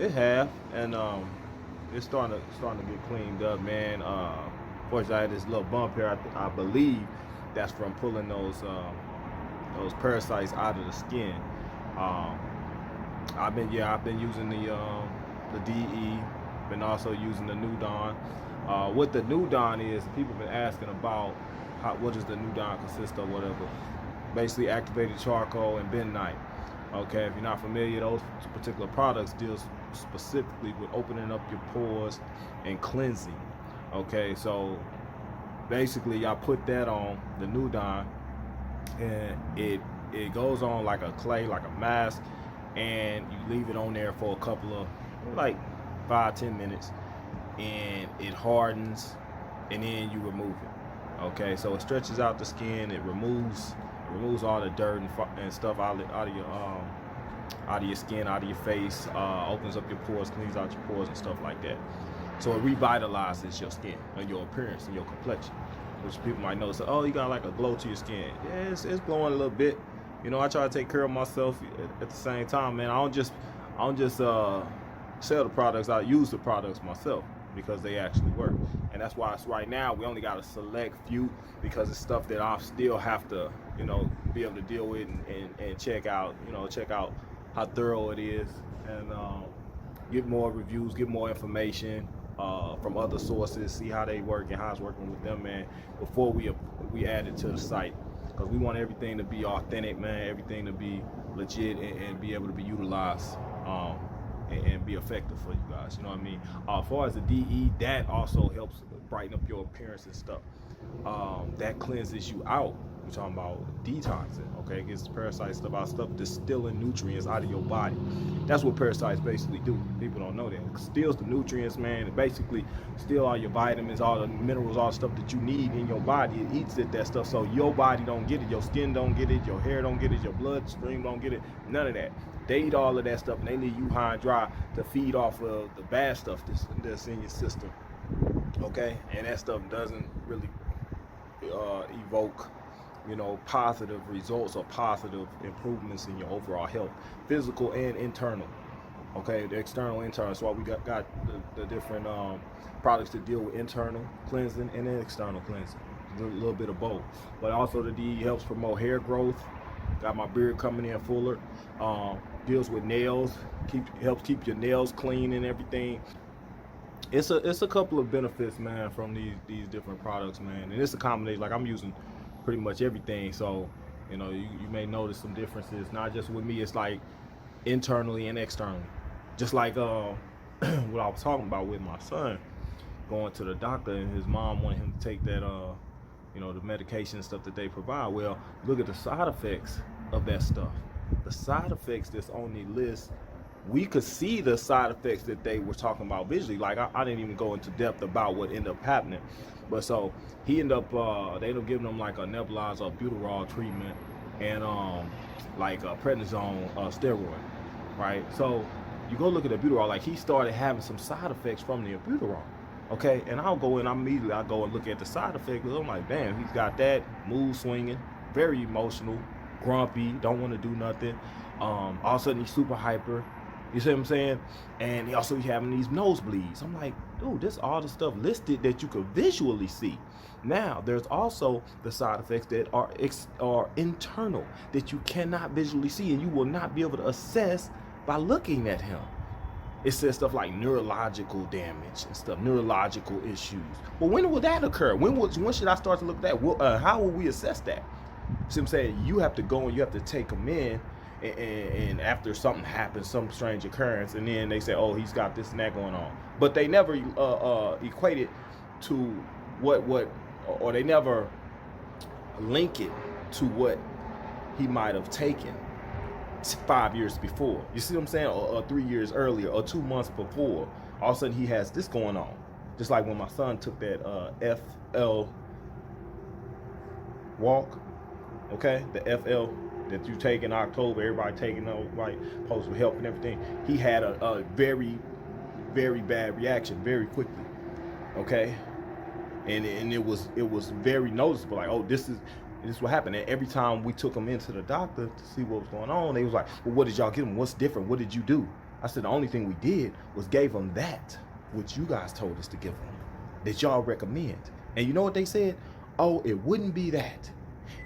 It have, and it's starting to get cleaned up, man. Fortunately, I had this little bump here. I believe that's from pulling those parasites out of the skin. I've been using the DE, been also using the New Dawn. What the New Dawn is, people been asking about what does the New Dawn consist of, whatever. Basically activated charcoal and bentonite. Okay, if you're not familiar, those particular products deal specifically with opening up your pores and cleansing. Okay, so basically I put that on the New Dawn, and it goes on like a clay, like a mask, and you leave it on there for a couple of, like 5-10 minutes, and it hardens, and then you remove it. Okay, so it stretches out the skin, it removes all the dirt and stuff out of your skin, out of your face, opens up your pores, cleans out your pores and stuff like that. So it revitalizes your skin and your appearance and your complexion, which people might notice. Oh, you got like a glow to your skin. Yeah, it's glowing a little bit. I try to take care of myself at the same time, man. I don't just sell the products. I use the products myself because they actually work. And that's why it's right now we only got a select few, because it's stuff that I still have to, be able to deal with and check out, check out how thorough it is, and get more reviews, get more information from other sources, see how they work and how it's working with them, man, before we add it to the site. Because we want everything to be authentic, man, everything to be legit and be able to be utilized and be effective for you guys, you know what I mean? As far as the DE, that also helps brighten up your appearance and stuff. That cleanses you out. We're talking about detoxing, okay? It gets parasite stuff out, stuff distilling nutrients out of your body. That's what parasites basically do. People don't know that. It steals the nutrients, man. It basically steals all your vitamins, all the minerals, all the stuff that you need in your body. It eats that stuff, so your body don't get it, your skin don't get it, your hair don't get it, your bloodstream don't get it, none of that. They eat all of that stuff, and they need you high and dry to feed off of the bad stuff that's in your system, okay? And that stuff doesn't really evoke you know, positive results or positive improvements in your overall health, physical and internal. Okay, the external, internal. That's why we got the different products to deal with internal cleansing and then external cleansing. A little bit of both. But also the DE helps promote hair growth. Got my beard coming in fuller. Deals with nails. Helps keep your nails clean and everything. It's a couple of benefits, man, from these different products, man. And it's a combination. Like, I'm using pretty much everything, so you know, you may notice some differences. Not just with me, it's like internally and externally. Just like what I was talking about with my son going to the doctor, and his mom wanted him to take that you know, the medication and stuff that they provide. Well, look at the side effects of that stuff. The side effects that's on the list, we could see the side effects that they were talking about visually. Like, I didn't even go into depth about what ended up happening. But so he ended up, they ended up giving him like a nebulizer, albuterol treatment, and like a prednisone steroid, right? So you go look at the albuterol, like he started having some side effects from the albuterol. Okay, and I'll go and I go and look at the side effects. I'm like, damn, he's got that mood swinging, very emotional, grumpy, don't want to do nothing. All of a sudden he's super hyper. You see what I'm saying? And he also having these nosebleeds. I'm like, dude, this all the stuff listed that you could visually see. Now, there's also the side effects that are internal, that you cannot visually see and you will not be able to assess by looking at him. It says stuff like neurological damage and stuff, neurological issues. Well, when will that occur? When should I start to look at that? How will we assess that? See what I'm saying? You have to go and you have to take them in, and after something happens, some strange occurrence, and then they say, oh, he's got this and that going on. But they never equate it to what, or they never link it to what he might have taken 5 years before. You see what I'm saying? Or 3 years earlier, or 2 months before. All of a sudden he has this going on. Just like when my son took that FL walk, okay? The FL that you take in October, everybody taking, right, post with help and everything. He had a very, very bad reaction very quickly, okay? And it was very noticeable, like, oh, this is what happened. And every time we took him into the doctor to see what was going on, they was like, well, what did y'all give him? What's different? What did you do? I said, the only thing we did was gave him that, which you guys told us to give him, that y'all recommend. And you know what they said? Oh, it wouldn't be that.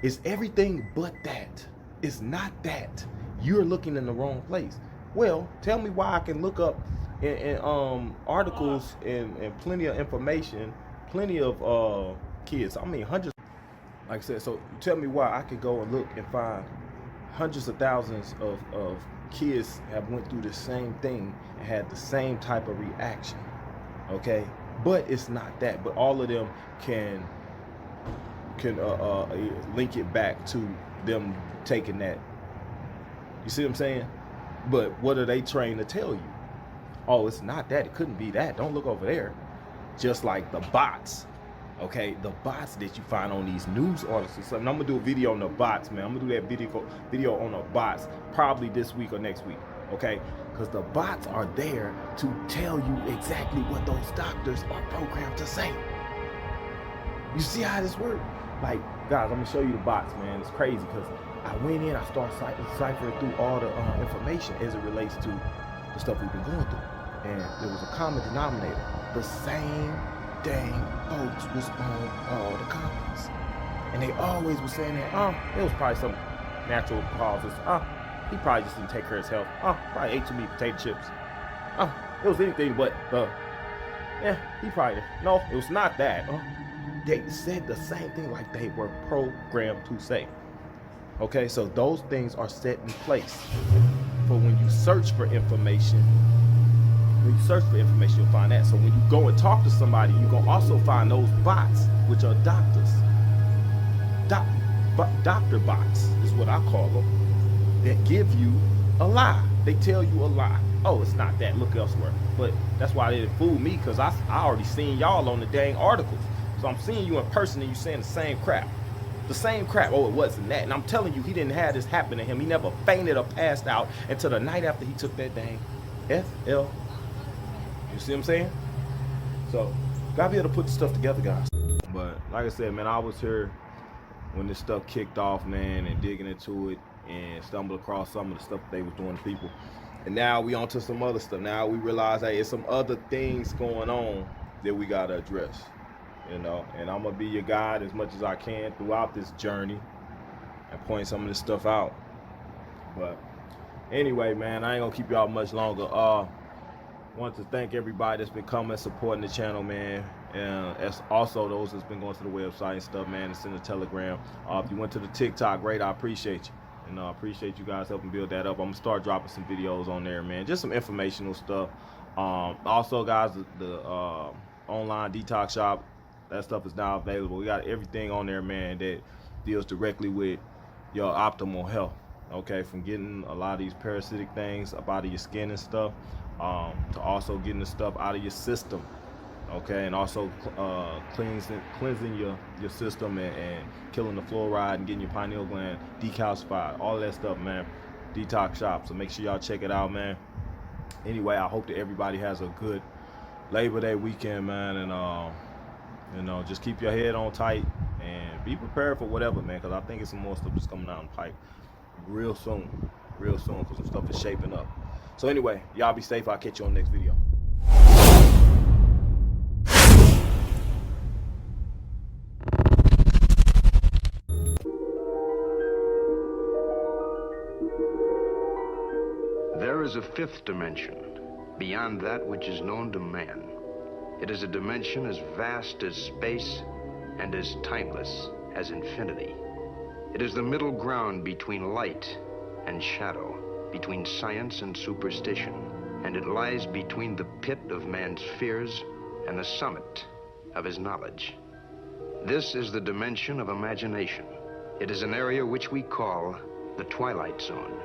It's everything but that. It's not that. You're looking in the wrong place. Well, tell me why I can look up in articles and plenty of information, plenty of kids. I mean, hundreds. Like I said, so tell me why I could go and look and find hundreds of thousands of kids have went through the same thing and had the same type of reaction, okay? But it's not that. But all of them can link it back to them taking that. You see what I'm saying? But what are they trained to tell you? Oh, it's not that. It couldn't be that. Don't look over there. Just like the bots. Okay, the bots that you find on these news articles. And I'm gonna do a video on the bots, man. I'm gonna do that video on the bots probably this week or next week. Okay, because the bots are there to tell you exactly what those doctors are programmed to say. You see how this works? Like, guys, I'm gonna show you the bots, man. It's crazy because I went in, I started ciphering through all the information as it relates to the stuff we've been going through, and there was a common denominator. The same dang folks was on all the comments, and they always were saying that, it was probably some natural causes. He probably just didn't take care of his health. Probably ate too many potato chips. It was anything but he probably, no, it was not that. They said the same thing like they were programmed to say. Okay, so those things are set in place for when you search for information. When you search for information, you'll find that. So when you go and talk to somebody, you're going to also find those bots, which are doctors. Doctor bots is what I call them, that give you a lie. They tell you a lie. Oh, it's not that. Look elsewhere. But that's why they didn't fool me, because I already seen y'all on the dang articles. So I'm seeing you in person and you saying the same crap. The same crap. Oh, it wasn't that. And I'm telling you, he didn't have this happen to him. He never fainted or passed out until the night after he took that dang FL. You see what I'm saying? So, gotta be able to put the stuff together, guys. But like I said, man, I was here when this stuff kicked off, man, and digging into it and stumbled across some of the stuff that they was doing to people. And now we on to some other stuff. Now we realize, hey, there's some other things going on that we got to address, you know. And I'm going to be your guide as much as I can throughout this journey and point some of this stuff out. But anyway, man, I ain't going to keep y'all much longer. Want to thank everybody that's been coming, supporting the channel, man. And as also those that's been going to the website and stuff, man, it's in the Telegram. If you went to the TikTok, great, I appreciate you. And I appreciate you guys helping build that up. I'm gonna start dropping some videos on there, man. Just some informational stuff. Also, guys, the online detox shop, that stuff is now available. We got everything on there, man, that deals directly with your optimal health. Okay, from getting a lot of these parasitic things up out of your skin and stuff, to also getting the stuff out of your system. Okay, and also cleansing your system and killing the fluoride and getting your pineal gland decalcified. All that stuff, man. Detox shop. So make sure y'all check it out, man. Anyway, I hope that everybody has a good Labor Day weekend, man. And you know, just keep your head on tight and be prepared for whatever, man. Because I think it's some more stuff that's coming down the pipe real soon, because some stuff is shaping up. So anyway, y'all be safe. I'll catch you on the next video. There is a fifth dimension, beyond that which is known to man. It is a dimension as vast as space and as timeless as infinity. It is the middle ground between light and shadow, between science and superstition, and it lies between the pit of man's fears and the summit of his knowledge. This is the dimension of imagination. It is an area which we call the Twilight Zone.